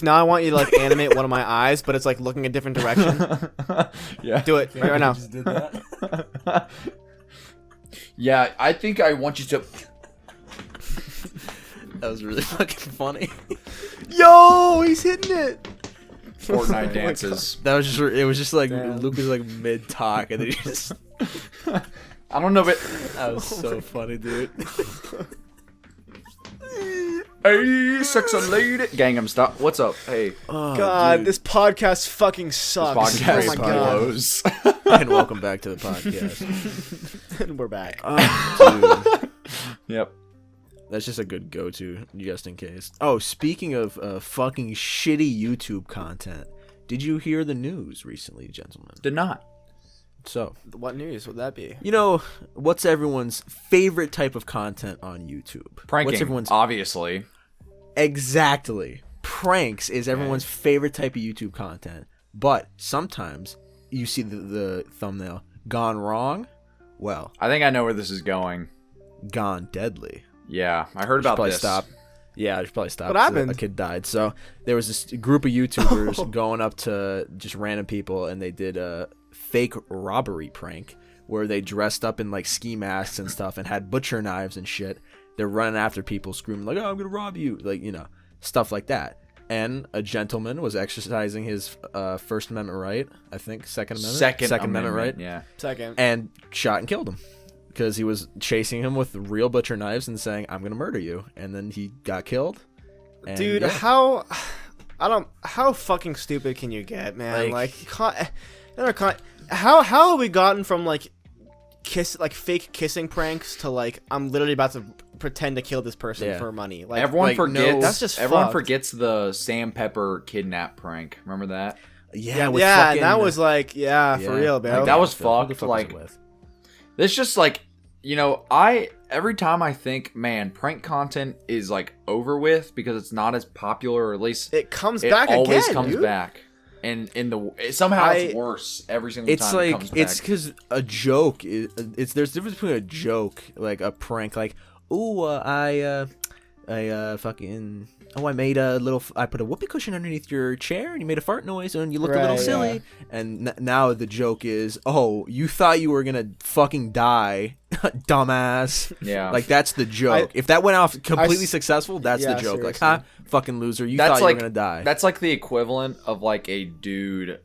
Now I want you to like animate one of my eyes, but it's like looking a different direction. yeah, Do it right now. Just did that. yeah. I think I want you to. That was really fucking funny. Yo, he's hitting it. Fortnite dances. That was just. It was just like Damn. Luke was like mid talk and then he just. I don't know, but That was so funny, dude. hey, sexy lady, Gangnam Stop. What's up? Hey, Oh, God, dude. this podcast fucking sucks. podcast Oh my god. blows. And welcome back to the podcast. And we're back. Dude. Yep. That's just a good go-to, just in case. Oh, speaking of fucking shitty YouTube content, did you hear the news recently, gentlemen? Did not. So, What news would that be? you know, what's everyone's favorite type of content on YouTube? Pranking. What's everyone's Obviously. Exactly. Pranks is everyone's favorite type of YouTube content. But sometimes you see the thumbnail, gone wrong. Well, I think I know where this is going. gone deadly. Yeah, I heard about Probably this. stop. Yeah, I should probably stop. What happened? A kid died. So there was this group of YouTubers going up to just random people, and they did a fake robbery prank where they dressed up in like ski masks and stuff and had butcher knives and shit. They're running after people, screaming like, "Oh, I'm gonna rob you!" Like, you know, stuff like that. And a gentleman was exercising his First Amendment right, I think, Second Amendment right, Yeah. Second. and shot and killed him. Because he was chasing him with real butcher knives and saying, "I'm gonna murder you," and then he got killed. And Dude, yeah. how fucking stupid can you get, man? How have we gotten from like fake kissing pranks to like I'm literally about to pretend to kill this person Yeah. for money? Like Everyone like, forgets. no- That's just everyone fucked. forgets the Sam Pepper kidnap prank. Remember that? yeah, with yeah, fucking, and that was like for yeah. real, bro. Like, that was Who the fucked, fuck like- was it with? It's just like, you know, every time I think, man, prank content is like over with because it's not as popular, or at least it comes it back always again, comes dude. back. And somehow it's worse every single It's time like it comes back. it's because a joke is there's a difference between a joke, like a prank, like I made a little I put a whoopee cushion underneath your chair and you made a fart noise and you looked a little Right, silly. yeah. And now the joke is, oh, you thought you were gonna fucking die, dumbass. Yeah. Like that's the joke. If that went off completely s- successful, that's yeah, the joke. Like, seriously. fucking loser, you That's thought you like were gonna die. That's like the equivalent of like a dude.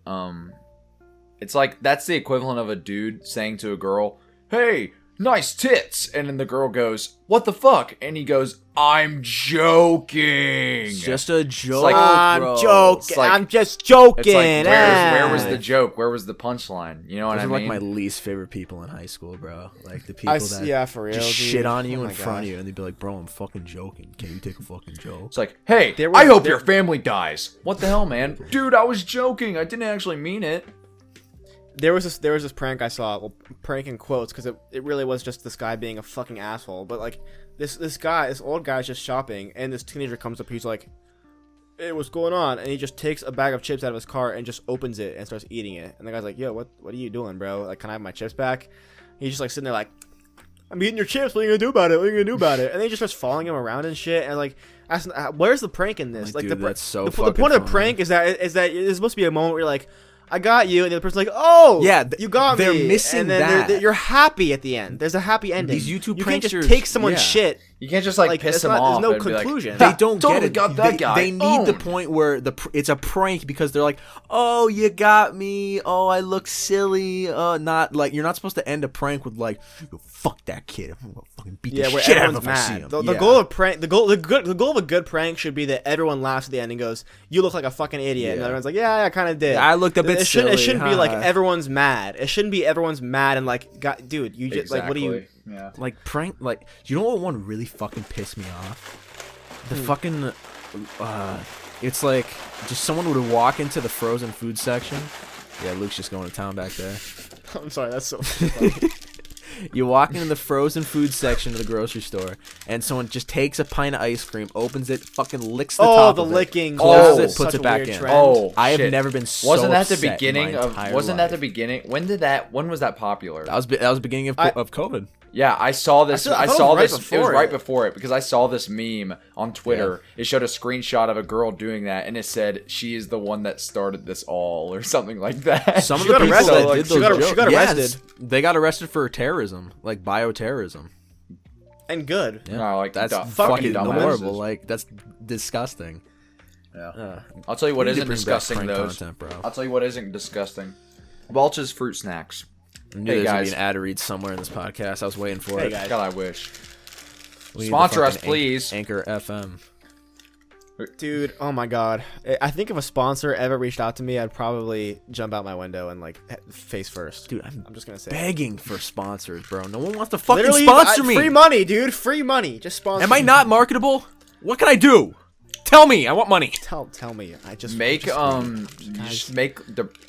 It's like that's the equivalent of a dude saying to a girl, "Hey, nice tits," and then the girl goes, "What the fuck?" And he goes, "I'm joking." It's just a joke, like- I'm bro. joking. It's like- I'm just joking. It's like where was ah. the joke? Where was the punchline? You know what Those I are mean? like my least favorite people in high school, bro. Like the people that yeah, for real, just dude. shit on you Oh in my front of gosh. you, and they'd be like, "Bro, I'm fucking joking. Can you take a fucking joke?" It's like, hey, There was- I hope there- your family dies. What the hell, man? Dude, I was joking. I didn't actually mean it. There was this prank I saw, well, prank in quotes, because it really was just this guy being a fucking asshole. But like this old guy's just shopping, and this teenager comes up. He's like, "Hey, what's going on?" And he just takes a bag of chips out of his car and just opens it and starts eating it. And the guy's like, "Yo, what are you doing, bro? Like, can I have my chips back?" He's just like sitting there like, "I'm eating your chips. What are you gonna do about it? What are you gonna do about it?" And then he just starts following him around and shit. And like, asking, where's the prank in this? Like, the dude, that's so the fucking point of the funny. prank is that there's supposed to be a moment where you're like, "I got you," and the other person's like, "Oh, Yeah, you got they're me." missing and then that. you're happy at the end. There's a happy ending. These YouTube you can't just pranksters- take someone's yeah. shit. You can't just like piss it's him not- off. There's no and be like, conclusion. They don't totally get it. got that guy They need the owned. point where it's a prank because they're like, "Oh, you got me. Oh, I look silly." Not like you're not supposed to end a prank with like, "Fuck that kid. I'm gonna fucking beat Yeah, the where shit out of him everyone's if I see mad. him." The Yeah. goal of prank, the goal of a good prank should be that everyone laughs at the end and goes, "You look like a fucking idiot," and Yeah. everyone's like, "Yeah, I kind of did." I looked a bit It shouldn't silly, be like huh? everyone's mad. It shouldn't be everyone's mad and like, God, dude, you just like, what do you? Exactly. Yeah. Like prank, like you know what one really fucking pissed me off? The fucking, it's like just someone would walk into the frozen food section. Yeah, Luke's just going to town back there. I'm sorry, that's so funny. You walk into the frozen food section of the grocery store, and someone just takes a pint of ice cream, opens it, fucking licks the Oh, top the of licking. it, closes Oh, it, puts such it a back weird in. trend. Oh, I have shit. never been so Wasn't that the upset in beginning my of? entire Wasn't that life. the beginning? When was that popular? That was the beginning of COVID. Yeah, I saw this. I I thought it saw was right this. It before was right it. before it because I saw this meme on Twitter. It showed a screenshot of a girl doing that, and it said she is the one that started this all, or something like that. Some of She the got people arrested. that Like, did she those got- she jokes, got yes, arrested. they got arrested for terrorism, like bioterrorism. And good. No, like That's fucking fucking dumbasses. horrible. Like that's disgusting. Yeah. I'll tell you what We need to isn't bring back disgusting prank though. content, bro. I'll tell you what isn't disgusting. Welch's fruit snacks. I knew Hey, there's gonna guys. be an ad read somewhere in this podcast. I was waiting for Hey, it. guys. God, I wish. We need the Sponsor us, fucking please. Anchor FM. Dude, oh my god. I think if a sponsor ever reached out to me, I'd probably jump out my window and like face first. Dude, I'm I'm just gonna say. begging for sponsors, bro. No one wants to fucking Literally, sponsor me. Free money, dude. Free money. Just sponsor. Am I me. not marketable? What can I do? Tell me. I want money. Tell me. I just Make just, just make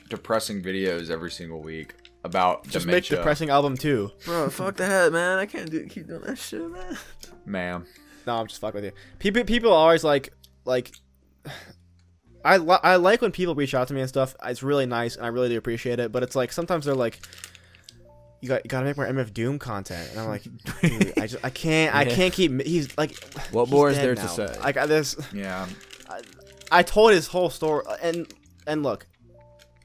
depressing videos every single week about just make dementia. depressing album too. Bro, fuck that, man. I can't keep doing that shit, man. Man. No, I'm just fucking with you. People are always like I like when people reach out to me and stuff. It's really nice and I really do appreciate it. But it's like sometimes they're like, you gotta make more MF Doom content, and I'm like, dude, I can't keep. He's like, What he's more is dead there now. to say? Like this, Yeah. I told his whole story, and look,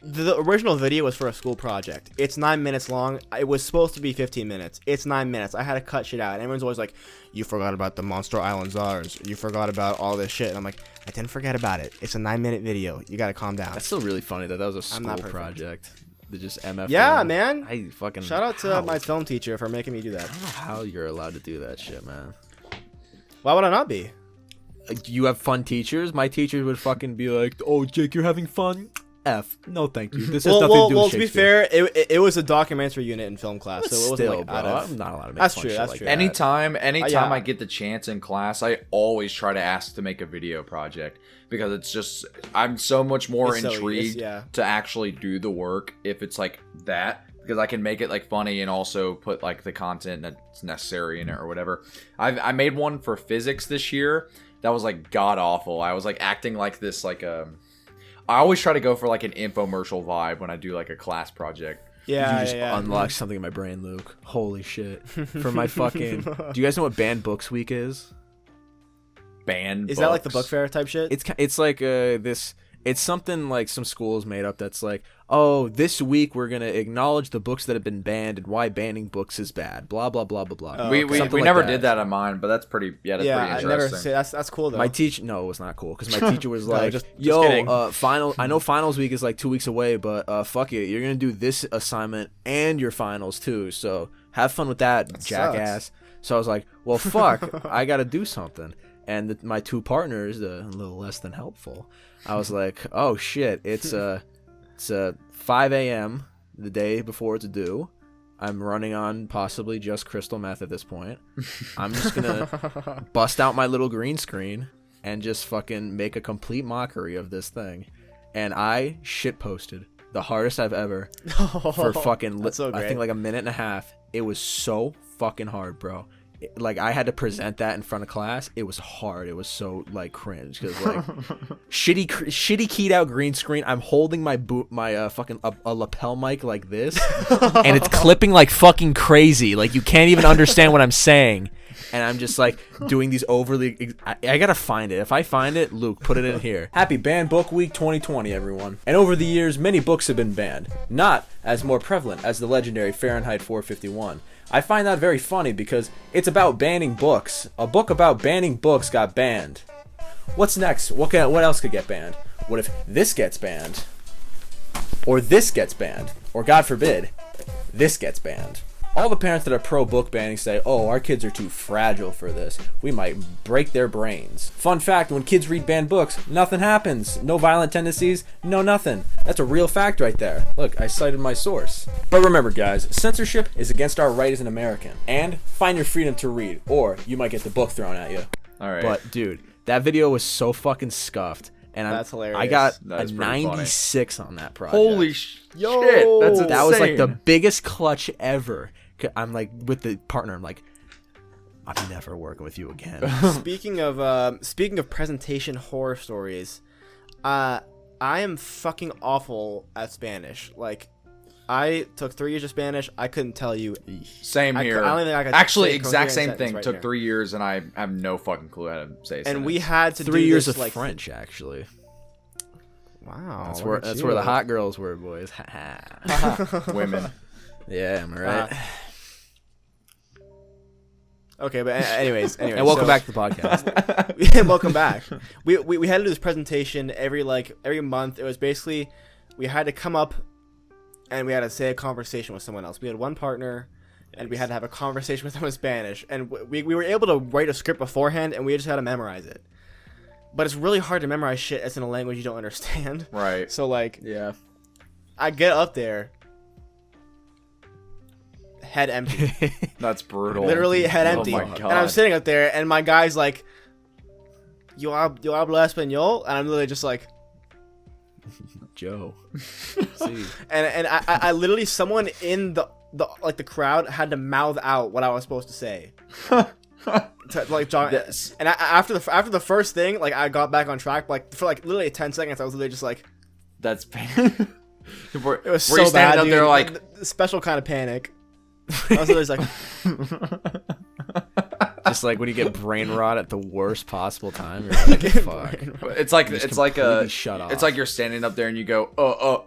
the original video was for a school project. It's 9 minutes long. It was supposed to be 15 minutes. It's 9 minutes. I had to cut shit out. And everyone's always like, you forgot about the Monster Island Czars. You forgot about all this shit. And I'm like, I didn't forget about it. It's a 9-minute video. You gotta calm down. That's still really funny that was a I'm not school perfect. project. They just MF. Yeah, them. man. I fucking Shout out to how? my film teacher for making me do that. I don't know how you're allowed to do that shit, man. Why would I not be? You have fun teachers. My teachers would fucking be like, "Oh, Jake, you're having fun." F. No, thank you. This has nothing to do with to be Shakespeare. fair, it was a documentary unit in film class, so it wasn't Still, like bro, out of. I'm not allowed to make That's fun true, shit that's like true. that. Anytime yeah. I get the chance in class, I always try to ask to make a video project because it's just I'm so much more It's so- intrigued yeah. to actually do the work if it's like that because I can make it like funny and also put like the content that's necessary in it or whatever. I made one for physics this year that was like god awful. I was like acting like this like I always try to go for like an infomercial vibe when I do like a class project. Yeah, You just yeah. unlocked something in my brain, Luke. Holy shit. For my fucking... Do you guys know what Banned Books Week is? Banned Is that like the books. book fair type shit? It's like this... It's something like some schools made up that's like, oh, this week we're going to acknowledge the books that have been banned and why banning books is bad. Blah, blah, blah, blah, blah. Oh, We okay. Something we like never that. did that on mine, but that's pretty yeah, pretty I never interesting. say that's cool though. My teacher, no, it was not cool because my teacher was No, like, just "Yo, kidding. I know finals week is like 2 weeks away, but fuck it, you're gonna do this assignment and your finals too. So have fun with that, jackass." So I was like, "Well, fuck, I gotta do something." And my two partners, a little less than helpful. I was like, "Oh shit, it's 5 a.m. the day before it's due. I'm running on possibly just crystal meth at this point. I'm just gonna bust out my little green screen and just fucking make a complete mockery of this thing." And I shit posted the hardest I've ever for fucking That's so I great. think like a minute and a half. It was so fucking hard, bro. Like I had to present that in front of class. It was hard. It was so like cringe because like shitty keyed out green screen. I'm holding my fucking a lapel mic like this, and it's clipping like fucking crazy. Like you can't even understand what I'm saying. And I'm just like doing these overly. I gotta find it. If I find it, Luke, put it in here. Happy Banned Book Week 2020, everyone. And over the years, many books have been banned, not as more prevalent as the legendary Fahrenheit 451. I find that very funny because it's about banning books. A book about banning books got banned. What's next? What else could get banned? What if this gets banned? Or this gets banned? Or God forbid, this gets banned? All the parents that are pro-book banning say, oh, our kids are too fragile for this. We might break their brains. Fun fact, when kids read banned books, nothing happens. No violent tendencies, no nothing. That's a real fact right there. Look, I cited my source. But remember, guys, censorship is against our right as an American. And find your freedom to read, or you might get the book thrown at you. All right. But, dude, that video was so fucking scuffed. And That's hilarious. I got That's a pretty funny. 96 on that project. Holy shit! That's insane. That was like the biggest clutch ever. I'm like with the partner. I'm like, I'm never working with you again. Speaking of presentation horror stories, I am fucking awful at Spanish. Like, I took 3 years of Spanish. I couldn't tell you. Same here. I don't think I could Actually, say a exact coherent same sentence thing. right Took here. 3 years, and I have no fucking clue how to say. And we had to 3 do years this, of like, French, actually. Wow, That's look where at that's you. where the hot girls were, boys. Ha ha. women. Yeah, am I right? Okay, but anyways, And welcome so- back to the podcast. Yeah, welcome back. We had to do this presentation every month. It was basically we had to come up and we had to say a conversation with someone else. We had one partner and we had to have a conversation with them in Spanish. And we were able to write a script beforehand and we just had to memorize it. But it's really hard to memorize shit that's in a language you don't understand. Right. So like Yeah. I get up there, head empty. That's brutal. Literally head Oh empty. my And God. I'm sitting up there, and my guy's like, "Yo hablo español?" And I'm literally just like, Joe. See. and I literally, someone in the crowd had to mouth out what I was supposed to say. To, like John, Yes. and after the first thing, like I got back on track. Like for like literally 10 seconds, I was literally just like, That's pain. it was Were you so standing bad. up Dude. there like, The special kind of panic. Also, there's like, Just like when you get brain rot at the worst possible time. You're like, fuck. It's like Just it's like completely shut off. it's like you're standing up there and you go,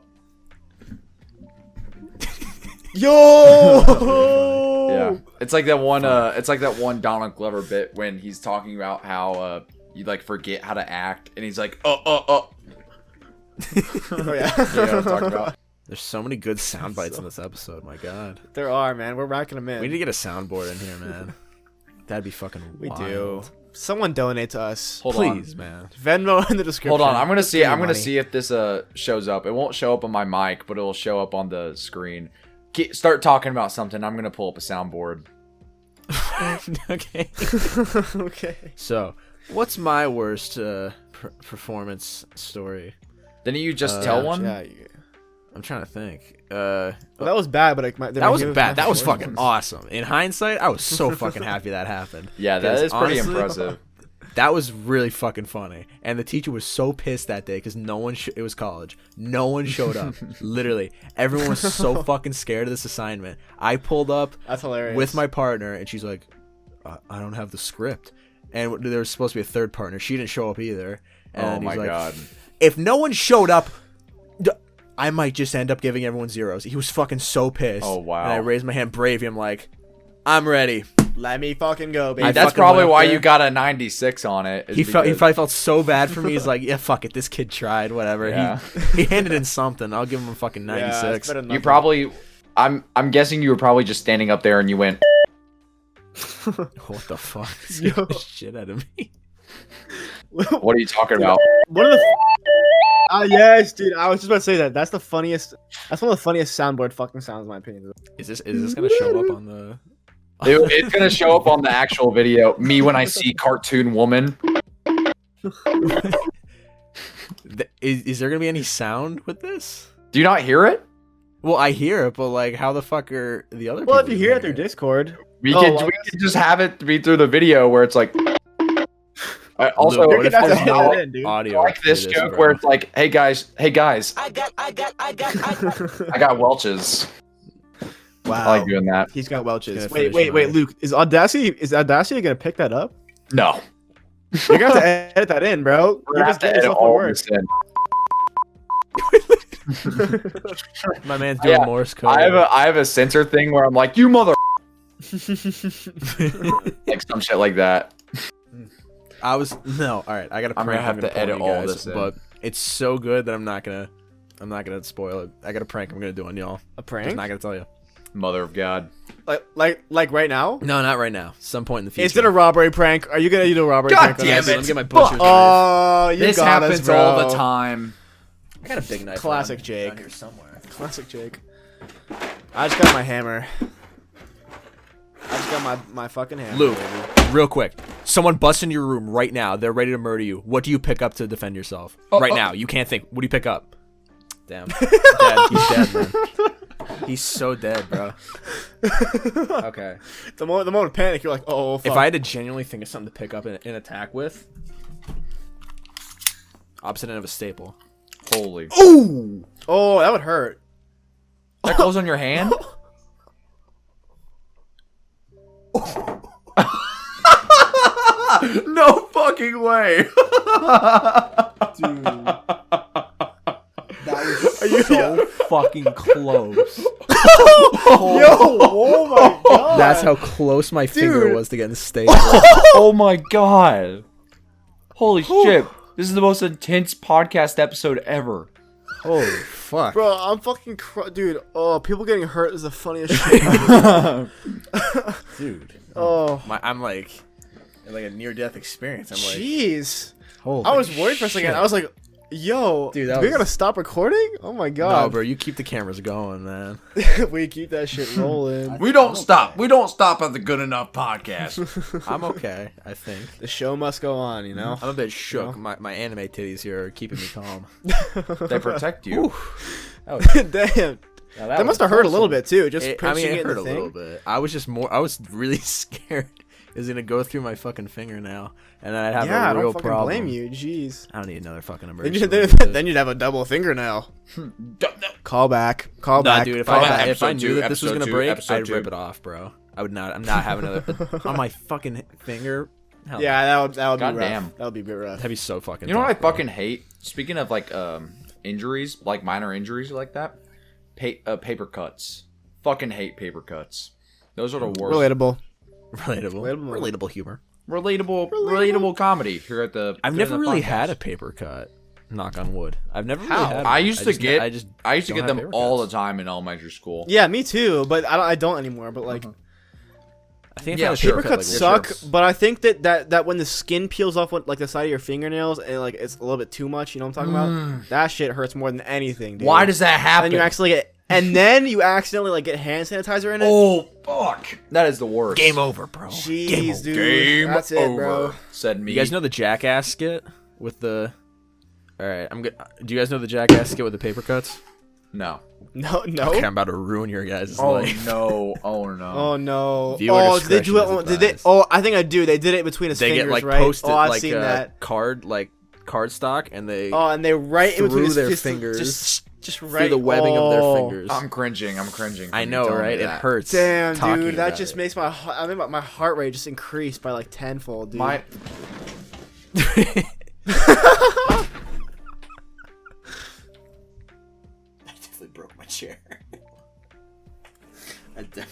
yo. yeah. It's like that one. It's like that one Donald Glover bit when he's talking about how you like forget how to act, and he's like, Oh yeah. You know what I'm talking about? There's so many good sound bites in this episode. My God. There are, man. We're racking them in. We need to get a soundboard in here, man. That'd be fucking We wild. do. Someone donate to us. Hold Please, on. man. Venmo in the description. Hold on. I'm gonna see. Give me I'm gonna money. see if this shows up. It won't show up on my mic, but it'll show up on the screen. Start talking about something. I'm gonna pull up a soundboard. Okay. Okay. So, what's my worst performance story? Didn't you just tell one? Yeah. I'm trying to think. Well, that was bad, but That wasn't bad. That was fucking awesome. In hindsight, I was so fucking happy that happened. Yeah, that 'Cause is pretty honestly, impressive. That was really fucking funny. And the teacher was so pissed that day because no one, it was college. No one showed up. Literally. Everyone was so fucking scared of this assignment. I pulled up That's hilarious. with my partner and she's like, I don't have the script. And there was supposed to be a third partner. She didn't show up either. And Oh he's my like, god. if no one showed up, I might just end up giving everyone zeros. He was fucking so pissed. Oh, wow. And I raised my hand bravely. I'm like, I'm ready. Let me fucking go, baby. That's fucking probably went up why there. you got a 96 on it. is He because- probably felt so bad for me. He's like, yeah, fuck it. This kid tried. Whatever. Yeah. He handed in something. I'll give him a fucking Yeah, it's 96. better than You nothing. probably. I'm guessing you were probably just standing up there and you went. What the fuck? Scared the shit out of me. What are you talking about? One of the. Yes, dude. I was just about to say that. That's the funniest. That's one of the funniest soundboard fucking sounds, in my opinion. Is this gonna show up on the? It's gonna show up on the actual video. Me when I see cartoon woman. Is there gonna be any sound with this? Do you not hear it? Well, I hear it, but like, how the fuck are the other? Well, if people you hear it gonna through Discord. We Oh, could well, we could just have it be through the video where it's like. Also, Luke, You're what if gonna have there's to no edit it in, dude. audio? like this for joke bro? where it's like, hey guys, I got. I got Welch's. Wow. I like doing that. He's got Welch's. Gonna Wait, finish wait, mine. Luke. Is Audacity gonna pick that up? No, You're gonna have to edit that in, bro. we're You're gonna just have to giving edit yourself the all work. this in. My man's doing Yeah, Morse code. I have a censor thing where I'm like, you mother, like some shit like that. All right. I got a I'm prank. gonna have to pull on edit you all guys, this in. but it's so good that I'm not gonna spoil it. I got a prank I'm gonna do on y'all. A Just prank? not gonna tell you. Mother of God. Like right now? No, not right now. Some point in the future. Is it a robbery prank? Are you gonna do a robbery God prank? on damn us? it. Let me get my butcher's knife. Oh, you This got happens us, bro. all the time. I got a big knife. Classic around Jake. here somewhere. Classic Jake. I just got my hammer. I just got my fucking hammer. Luke, baby. real quick. Someone busts in your room right now. They're ready to murder you. What do you pick up to defend yourself? Right now. You can't think. What do you pick up? Damn. Dead. He's dead, man. He's so dead, bro. Okay. The moment of panic, you're like, oh, fuck. If I had to genuinely think of something to pick up and attack with, opposite end of a staple. Holy. Ooh! Oh, that would hurt. That goes on your hand? No fucking way. Dude. That was so fucking close. Yo, oh my god. That's how close my finger Dude. was to getting stapled. Oh my god. Holy shit. This is the most intense podcast episode ever. Holy fuck. Bro, I'm fucking dude. Oh, people getting hurt is the funniest shit. Dude. Oh, I'm like a near-death experience. I'm like, jeez. holy I was worried for a second. shit. I was like, yo, Dude, do that we was- gotta stop recording? Oh my No, god. bro, you keep the cameras going, man. We keep that shit rolling. We don't stop. We don't stop at the Good Enough podcast. I'm okay, I think. The show must go on, you know? I'm a bit shook. My anime titties here are keeping me calm. They protect you. Damn. That must have hurt a little bit too, just I punching mean, it it in hurt the a thing. little bit. I was really scared is gonna go through my fucking fingernail, and then I'd have Yeah, I a real don't fucking problem. blame you. Jeez. I don't need another fucking Then, emergency. then you'd have a double fingernail. No. Call back. Call Nah, back. dude, if call I back. if I Episode knew two, that this was episode gonna two, break, episode I'd two. rip it off, bro. I would not. I'm not having another on my fucking finger. Hell Yeah, that would be rough. Goddamn. That would be a bit rough. that'd be so fucking. You know what I tough, bro. fucking hate? Speaking of like injuries, like minor injuries like that, paper cuts. Fucking hate paper cuts. Those are the worst. Relatable. Relatable humor. Relatable comedy here at the. I've here never in the really podcast. had a paper cut. Knock on wood. I've never really How? had. I one. used to get. I just I used to don't get have them paper all cuts. the time in elementary school. Yeah, me too. But I don't anymore. But like, I think I've Yeah, had a sure. paper paper cut, cuts like, suck. But I think that when the skin peels off, like the side of your fingernails, and like it's a little bit too much. You know what I'm talking about? That shit hurts more than anything, dude. Why does that happen? And you actually get, and then you accidentally like get hand sanitizer in it. Oh fuck! That is the worst. Game over, bro. Jeez, dude. Game That's it, over. bro. Said me. You guys know the Jackass skit with the? All right, I'm good. Do you guys know the Jackass skit with the paper cuts? No. No. Okay, I'm about to ruin your guys' Oh life. no! Oh no! Oh no! Viewer Oh, did they do discretion it? is Did they? advised. Oh, I think I do. They did it between his They fingers, get like right? posted Oh, I've like seen a that. card stock, and they Oh, and they right in between through his their fist- fingers just through right the webbing of their oh. fingers. I'm cringing. I'm cringing. I from you know, telling me right? It that. hurts. Damn, talking dude, that about just it. makes my my heart rate just increased by like tenfold, dude. My I definitely broke my chair.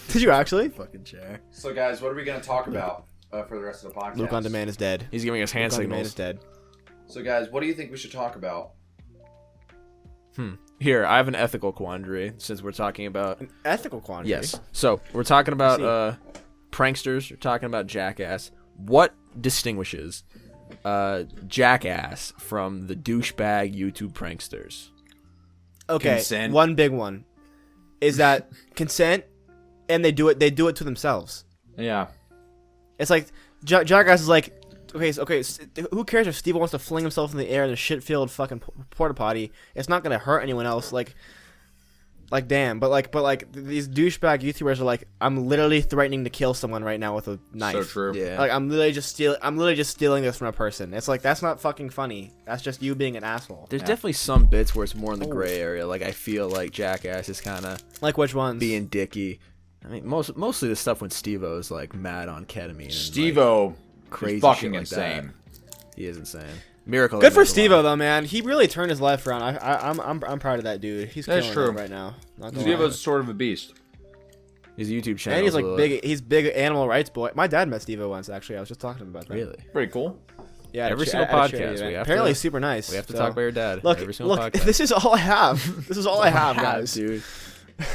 Did you actually? Fucking chair. So guys, what are we gonna talk about for the rest of the podcast? Luke on demand is dead. He's giving us hand Luke on demand is signals. dead. So guys, what do you think we should talk about? Here, I have an ethical quandary since we're talking about. An ethical quandary. Yes. So we're talking about see. pranksters. We're talking about Jackass. What distinguishes Jackass from the douchebag YouTube pranksters? Okay. Consent. One big one is that consent, and they do it. They do it to themselves. Yeah. It's like Jackass is like, okay. Who cares if Steve wants to fling himself in the air in a shit-filled fucking porta potty? It's not gonna hurt anyone else. Like damn. But these douchebag YouTubers are like, I'm literally threatening to kill someone right now with a knife. So true. Yeah. Like I'm literally just stealing this from a person. It's like that's not fucking funny. That's just you being an asshole. There's definitely some bits where it's more in the gray area. Like I feel like Jackass is kind of Like which ones? being dicky. I mean, mostly the stuff when Steve-O is like mad on ketamine. And, Steve-O, like, crazy is fucking shit like insane. that. He is insane. Miracle. Good for Miracle. Steve-O though, man. He really turned his life around. I'm proud of that dude. He's That's killing true. it right now. Not gonna Steve-O's lie. sort of a beast. His YouTube channel. And he's like big. He's big animal rights boy. My dad met Steve-O once actually. I was just talking to him about that. Really. Pretty cool. Yeah. at a Every cha- single at a podcast, charity we event. have Apparently, to- he's super nice. We have to so- talk about your dad. Look, every single podcast. this is all I have. This is all I have, guys. dude.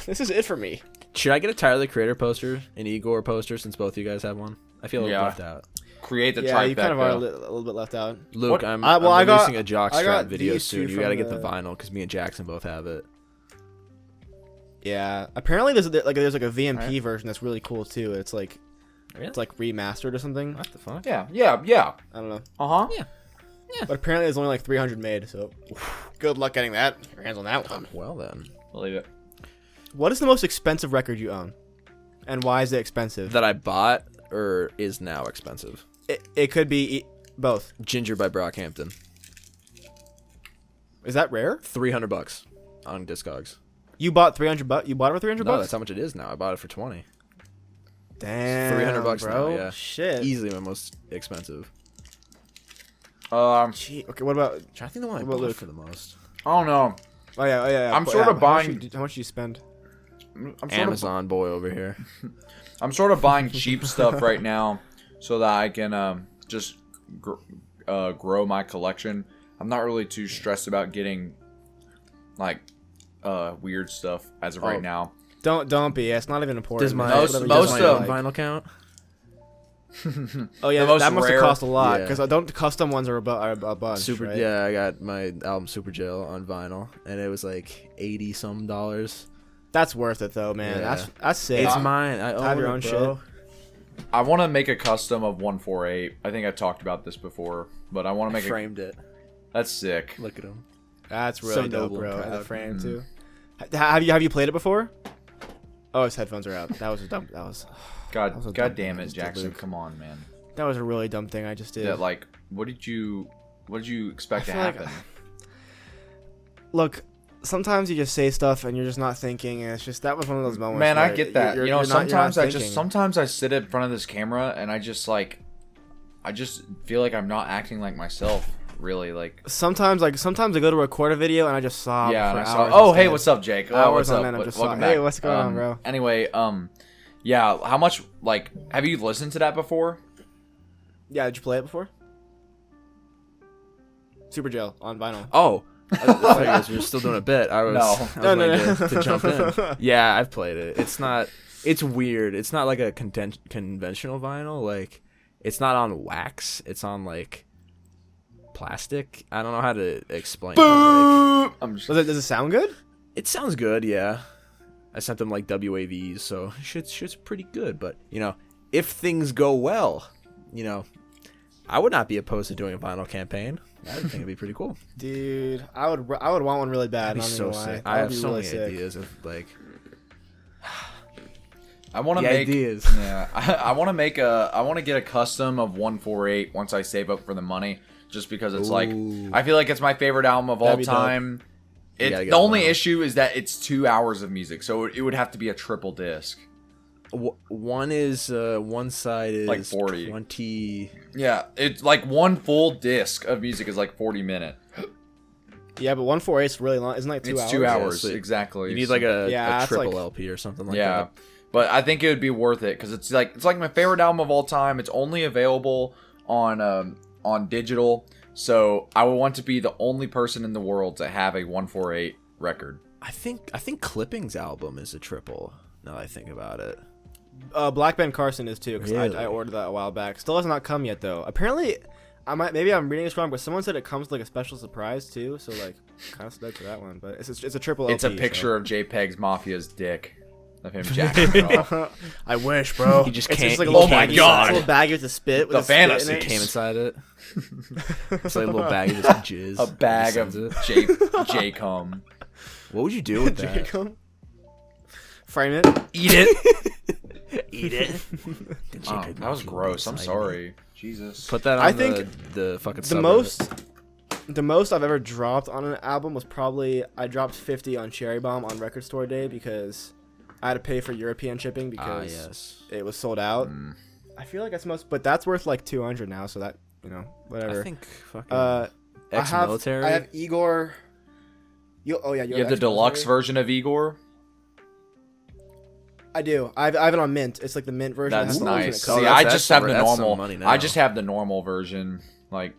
This is it for me. Should I get a Tyler the Creator poster, an Igor poster, since both of you guys have one? I feel a little Yeah. left out. Create the Yeah, trifecta. you kind of are a little bit left out. Luke, What? I'm I got- releasing a I jockstrap got video these two soon. You from gotta get the the- vinyl because me and Jackson both have it. Yeah. Apparently, there's a VMP version that's really cool too. It's like Really? it's like remastered or something. What the fuck? Yeah. I don't know. Uh huh. Yeah. But apparently, there's only like 300 made. So, good luck getting that. Get your hands on that one. Well then, Believe it. What is the most expensive record you own, and why is it expensive? that I bought or is now expensive. It could be both. Ginger by Brockhampton, Is that rare? $300 on Discogs. You bought 300 bucks. You bought it for 300 No, bucks. that's how much it is now. I bought it for 20. Damn. $300 bro. now, yeah. Shit. Easily my most expensive. Gee, okay, what about? I think the one I What about bought Luke? for the most. I don't know. Oh yeah. I'm But, sort of how much buying- How much do you spend? I'm sort Amazon boy over here. I'm sort of buying cheap stuff right now, so that I can just grow my collection. I'm not really too stressed about getting like weird stuff as of right now. Don't be. It's not even important. Does my Most- Whatever you most just of- like. vinyl count? Oh yeah, the most that must rare- have cost a lot Yeah. because don't custom ones are a bunch. Super, right? yeah, I got my album Super Jail on vinyl, and it was like $80 some. That's worth it though, man. Yeah. That's sick. It's mine. I have own your it, own bro. I want to make a custom of 148. I think I talked about this before, but I want to make Framed it. That's sick. Look at him. That's So really dope, noble and bro. And the proud. frame too. Have you played it before? Oh, his headphones are out. That was a dumb. That was God, was a God dumb thing damn I it, just did, Jackson! Luke. Come on, man. That was a really dumb thing I just did. Yeah, like, what did you expect to I feel like- happen? Look, sometimes you just say stuff and you're just not thinking, and it's just that was one of those moments. Man, I where get that. you're You know, not- you're not sometimes thinking. sometimes I sit in front of this camera and I just feel like I'm not acting like myself. Really, like. Sometimes I go to record a video and I just sob. Yeah, for and I saw. hours Oh, hey, instead. what's up, Jake? Oh, Hours what's on up? end, I'm just Welcome like, hey, back. what's going on, bro? Anyway, yeah. How much? Like, have you listened to that before? Yeah, did you play it before? Super Jail on vinyl. Oh, I thought you guys were still doing a bit. I was, No. I was No, no, waiting no. to jump in. Yeah, I've played it. It's not. It's weird. It's not like a conventional vinyl. Like, it's not on wax. It's on like plastic. I don't know how to explain it. Like, I'm just. Does it sound good? it sounds good, yeah. I sent them like WAVs, so shit's pretty good. But you know, if things go well, you know, I would not be opposed to doing a vinyl campaign. I think it'd be pretty cool. Dude, I would want one really bad. That'd be not so gonna lie. sick. That I would have be so really many sick. ideas of like I want to the make. ideas. Yeah, I want to make a. I want to get a custom of 148 once I save up for the money. Just because it's like, Ooh. I feel like it's my favorite album of all That'd be dope. time. You gotta The get only it on. issue is that it's 2 hours of music, so it would have to be a triple disc. One is one side is Like 40. 20. Yeah, it's like one full disc of music is like 40 minutes. Yeah, but 148 is really long. Isn't it like 2 It's hours? 2 hours, so exactly. You need like a Yeah, it's triple like- LP or something like Yeah, that. but I think it would be worth it because it's like my favorite album of all time. It's only available on digital, so I would want to be the only person in the world to have a 148 record. I think Clipping's album is a triple. Now that I think about it. Black Ben Carson is too, because Really? I ordered that a while back. Still has not come yet though. Apparently, maybe I'm reading this wrong, but someone said it comes with like a special surprise too. So like, kind of stoked for that one. But it's a triple. It's a LP, picture of JPEG's Mafia's dick of him jacking it off. So. I wish, bro. He just It's can't- like a he little can't baggie, God. it's a little baggie with a spit. With The a spit in fantasy it. Came inside it. It's like a little bag of just jizz. A bag He of sends it. J cum. What would you do with that? Jacob. Frame it. Eat it. Eat it. Oh, that was gross. I'm sorry. Jesus. Put that on I think the fucking The most I've ever dropped on an album was probably I dropped 50 on Cherry Bomb on Record Store Day because I had to pay for European shipping because yes. it was sold out. I feel like that's most, but that's worth like 200 now. So that whatever. I think fucking ex-military. I have Igor. You You have the ex-military? deluxe version of Igor. I do. I have it on mint. It's like the mint version. It That's has the alternate nice. color. See, that's- I that's just have some- the that's some normal. money now. I just have the normal version. Like,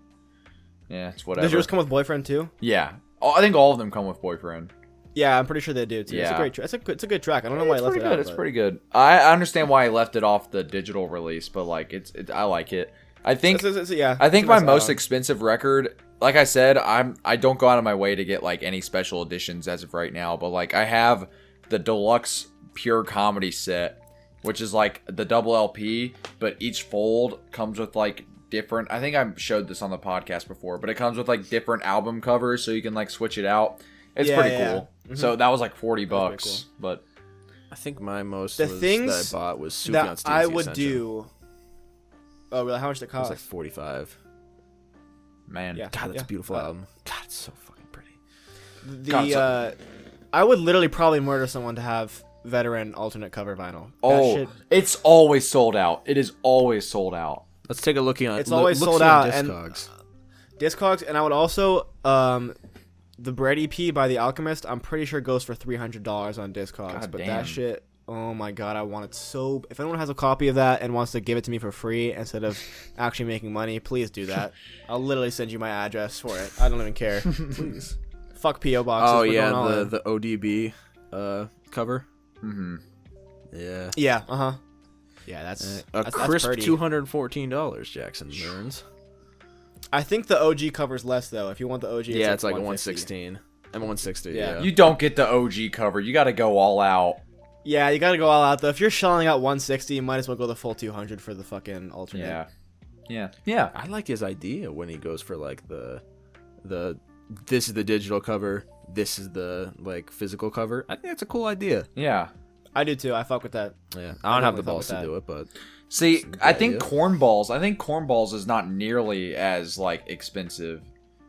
yeah, it's whatever. Does yours come with boyfriend too? Yeah, I think all of them come with boyfriend. Yeah, I'm pretty sure they do too. It's a Yeah. great. It's a good track. I don't know why I It's left pretty it good. out. It's but- pretty good. I understand why I left it off the digital release, but like, I like it. I think. yeah. I think it's a my nice most add-on. expensive record, like I said, I don't go out of my way to get like any special editions as of right now, but like I have the deluxe pure comedy set, which is like the double LP, but each fold comes with like different. I think I showed this on the podcast before, but it comes with like different album covers, so you can like switch it out. It's Yeah, pretty yeah, cool. yeah. So that was like $40, pretty but I think my most The was things that I bought was Sufjan that Steve's I The would Ascension. do. Oh, really? How much did it It was cost? like 45. man, Yeah. God, that's a beautiful album. God, it's so fucking pretty. The God, I would literally probably murder someone to have veteran alternate cover vinyl. That oh, shit, it's always sold out. It is always sold out. Let's take a look on. It's always sold on out, and- Discogs. Discogs, and I would also the Bread EP by The Alchemist. I'm pretty sure goes for $300 on Discogs. God but damn. that shit, oh my god, I want it so. If anyone has a copy of that and wants to give it to me for free instead of actually making money, please do that. I'll literally send you my address for it. I don't even care. Please. Fuck PO boxes. Oh We're yeah, going all in. the ODB cover. Mm-hmm. Yeah. Yeah. Yeah, A that's crisp pretty. $214. Jackson Burns. I think the OG covers less though. If you want the OG, Yeah, it's like 150. 116 and 160. Yeah. Yeah. You don't get the OG cover. You got to go all out. Yeah, you gotta go all out though. If you're shelling out 160, you might as well go the full 200 for the fucking alternate. Yeah. Yeah. Yeah. I like his idea when he goes for like the this is the digital cover, this is the like physical cover. I think that's a cool idea. Yeah. I do too. I fuck with that. Yeah, I don't have the definitely balls fuck to with do it, but See, I think idea. cornballs. I think cornballs is not nearly as like expensive,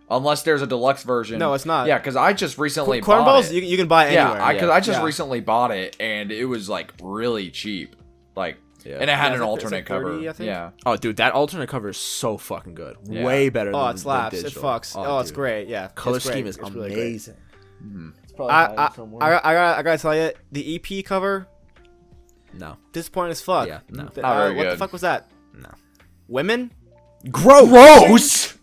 unless there's a deluxe version. No, it's not. Yeah, because I just recently Cornballs, bought it. you can buy anywhere. Yeah, I just Yeah. recently bought it and it was like really cheap, like, Yeah. and it had Yeah, an it's alternate like 30, cover. I think. Yeah, oh, dude, that alternate cover is so fucking good. Yeah. Way better. Oh, than it slaps. The It digital. fucks. Oh, it's dude. great. Yeah. Color it's great. scheme is It's really great. amazing. I gotta tell you, the EP cover, No. disappointing as fuck. Yeah, no. Not very What the good. fuck was that? No. Women? gross.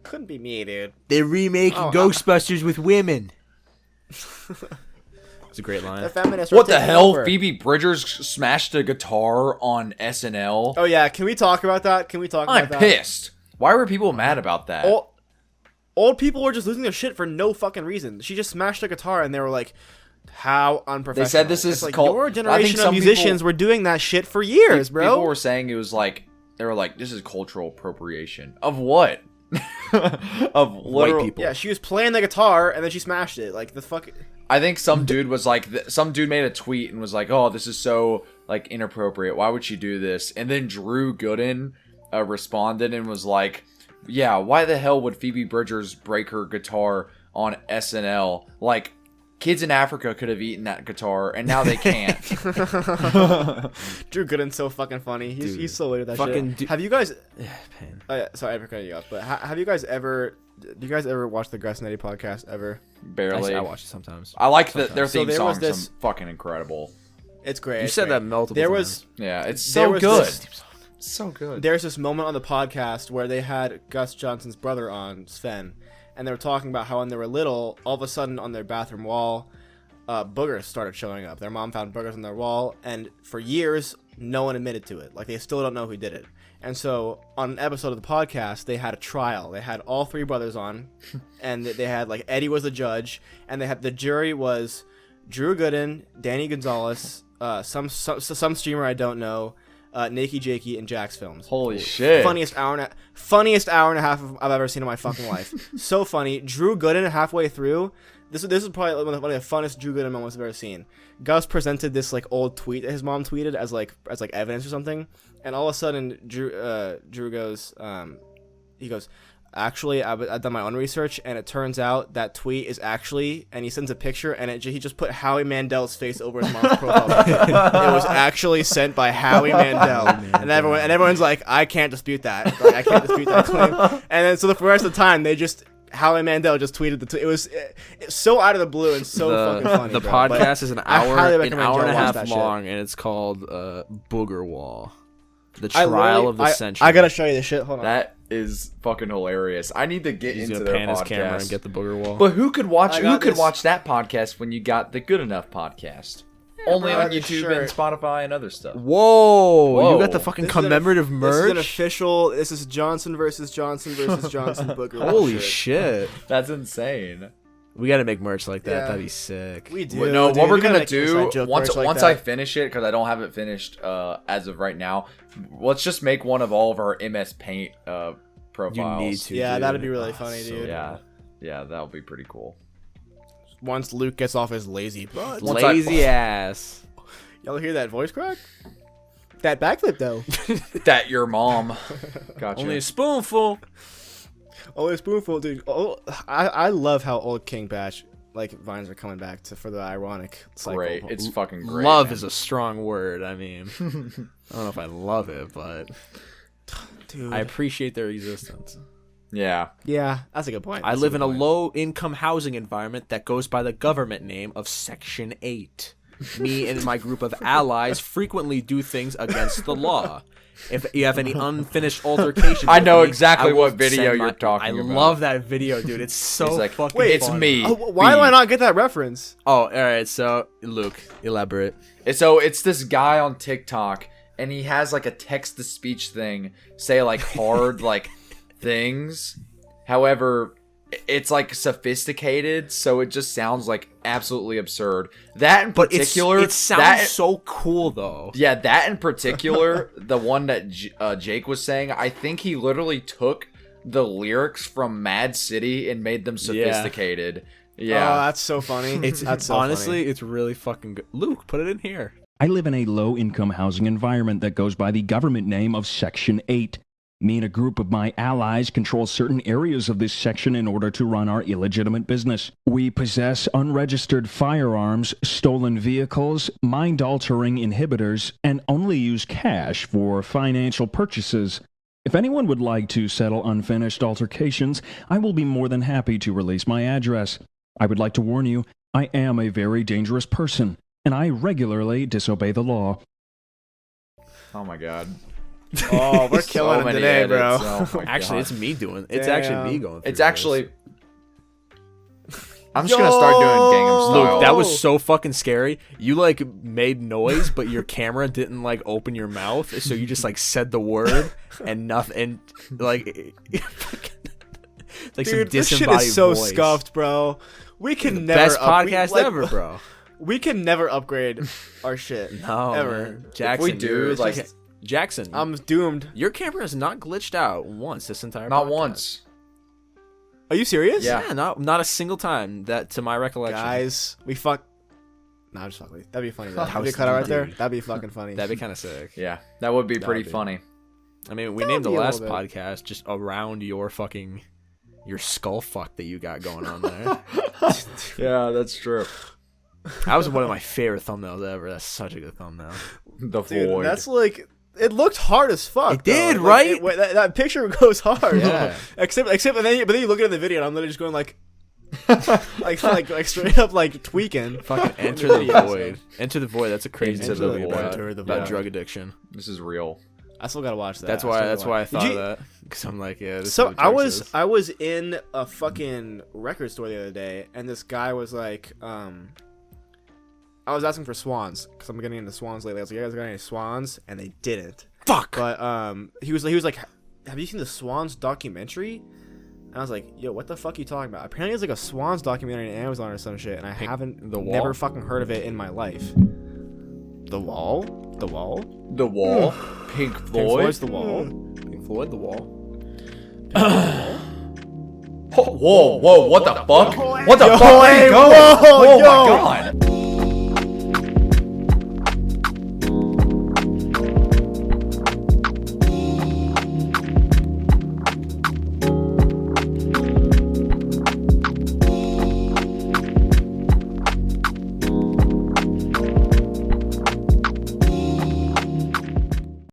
Couldn't be me, dude. They're remaking Oh, Ghostbusters with women. It's a great line. The feminists. What are the taking hell? over. Phoebe Bridgers smashed a guitar on SNL. Oh yeah, can we talk about that? Can we talk I'm about that? pissed. Why were people mad about that? Old people were just losing their shit for no fucking reason. She just smashed a guitar, and they were like, "How unprofessional!" They said this is It's like called- your I think generation of some musicians people- were doing that shit for years, bro. People were saying it was like they were like, "This is cultural appropriation of what?" Of literal people. Yeah, she was playing the guitar, and then she smashed it. Like the fuck. I think some dude was like, some dude made a tweet and was like, "Oh, this is so like inappropriate. Why would she do this?" And then Drew Gooden responded and was like, "Yeah, why the hell would Phoebe Bridgers break her guitar on SNL? Like, kids in Africa could have eaten that guitar, and now they can't." Drew Gooden's so fucking funny. He's so weird at that Fucking shit. Have you guys? Pain. Sorry, I'm cutting you off. But have you guys ever? Do you guys ever watch the Grassnetti podcast ever? Barely. I watch it sometimes. I like that their So theme there was songs this- are fucking incredible. It's great. You it's said great. that multiple There times. was Yeah, it's There so was good. this- So good. there's this moment on the podcast where they had Gus Johnson's brother on, Sven, and they were talking about how when they were little, all of a sudden on their bathroom wall, boogers started showing up. Their mom found boogers on their wall, and for years, no one admitted to it. Like, they still don't know who did it. And so, on an episode of the podcast, they had a trial. They had all three brothers on, and they had, like, Eddie was the judge, and they had the jury was Drew Gooden, Danny Gonzalez, some streamer I don't know, Nakey Jakey, and Jax Films. Holy shit. Funniest hour and a half I've ever seen in my fucking life. So funny. Drew Gooden halfway through. This is probably one of the funnest Drew Gooden moments I've ever seen. Gus presented this like old tweet that his mom tweeted as like evidence or something, and all of a sudden Drew goes, he goes, "Actually, I've done my own research, and it turns out that tweet is actually," and he sends a picture, and he just put Howie Mandel's face over his mom's profile picture. It was actually sent by Howie Mandel, and everyone's like, "I can't dispute that. Like, I can't dispute that claim." And then so for the rest of the time, they just Howie Mandel just tweeted the tweet. It was so out of the blue and so fucking funny. The bro. podcast But is an I hour, highly an recommend hour y'all and a watch half that shit. long, and it's called Booger Wall, the I trial of the literally- century. I gotta show you this shit. Hold on. That is fucking hilarious. I need to get He's into gonna their pan podcast. his camera and get the Booger Wall. But who could watch? I Who got could this. watch that podcast when you got the Good Enough podcast? Only bro, on this YouTube shirt. and Spotify and other stuff. Whoa, you got the Whoa. fucking This is an- commemorative This is merch. an official. This is Johnson versus Johnson versus Johnson Booger. Wall Holy shirt. shit! That's insane. We gotta make merch like that. Yeah. That'd be sick. We do. Well, no, dude. what we're We gotta gonna make do inside joke once merch like once that. I finish it, because I don't have it finished as of right now. Let's just make one of all of our MS Paint profiles. You need to. Yeah, dude. that'd be really Oh, funny, so dude. Yeah, yeah, that'll be pretty cool. Once Luke gets off his lazy butt. Once I- Lazy ass. Y'all hear that voice crack? That backflip though. That your mom. Gotcha. Only a spoonful. Only a spoonful, dude. Oh, I love how old King Bash like vines are coming back for the ironic cycle. great. It's fucking great. Love man. is a strong word. I mean, I don't know if I love it, but dude. I appreciate their existence. Yeah. Yeah, that's a good point. I That's a live good in a point. low-income housing environment that goes by the government name of Section 8. Me and my group of allies frequently do things against the law. If you have any unfinished altercations, I with know me, exactly I will what video send you're my- talking I about. love that video, dude. It's so He's like, fucking "Wait, it's funny. me." Oh, why do I not get that reference? Oh, all right. So, Luke, elaborate. So it's this guy on TikTok, and he has like a text-to-speech thing, say like hard like things. However, it's like sophisticated, so it just sounds like absolutely absurd. That in But particular, it sounds that, so cool, though. yeah, that in particular, the one that Jake was saying, I think he literally took the lyrics from Mad City and made them sophisticated Yeah. Oh, that's so funny. That's so Honestly, funny. it's really fucking good. Luke, put it in here. I live in a low-income housing environment that goes by the government name of Section 8. Me and a group of my allies control certain areas of this section in order to run our illegitimate business. We possess unregistered firearms, stolen vehicles, mind-altering inhibitors, and only use cash for financial purchases. If anyone would like to settle unfinished altercations, I will be more than happy to release my address. I would like to warn you, I am a very dangerous person, and I regularly disobey the law. Oh my god. Oh, we're killing him many today, bro. edits. Oh my Actually, God. it's me doing. It's Damn. actually me going. Through It's this. actually. I'm just gonna start doing Gangnam Style. Luke, that was so fucking scary. You like made noise, but your camera didn't like open your mouth, so you just like said the word and nothing. And like, like Dude, some this shit disembodied is so voice. scuffed, bro. We can never Best podcast ever, bro. We can never upgrade our shit. No, ever. man. Jackson, we do, yours like- is- Jackson, I'm doomed. your camera has not glitched out once this entire. Not podcast. once. Are you serious? Yeah. not a single time that to my recollection. Guys, we fuck. Nah, I'm just fucking. With you. That'd be funny. Though. That That'd be was cut out right there. dude. That'd be fucking funny. That'd be kind of sick. Yeah, that would be That pretty would be. funny. I mean, we That named the would be a last little bit. podcast just around your skull fuck that you got going on there. Yeah, that's true. That was one of my favorite thumbnails ever. That's such a good thumbnail. The Dude, void. that's like. It looked hard as fuck. It did, though. right? That picture goes hard. Yeah. except, but then you look at the video and I'm literally just going like, like straight up like tweaking. Fucking enter the void. Enter the void. That's a crazy Into movie the about, void. about Yeah. drug addiction. This is real. I still gotta watch that. That's I why. still That's gotta why I watch- thought Did of you- that. Because I'm like, yeah. This So is what I drugs was is. I was in a fucking record store the other day, and this guy was like, I was asking for swans because I'm getting into swans lately. I was like, you guys got any swans? And they didn't. Fuck. But he was like, have you seen the Swans documentary? And I was like, yo, what the fuck are you talking about? Apparently, it's like a Swans documentary on Amazon or some shit, and I haven't The Wall? never fucking heard of it in my life. The Wall? The Wall? The Wall. Pink Pink Floyd. Floyd's The Wall. Pink Floyd, The Wall. Whoa, whoa, what the fuck? What the Yo, fuck? hey, Where you going? whoa, Oh yo. my god.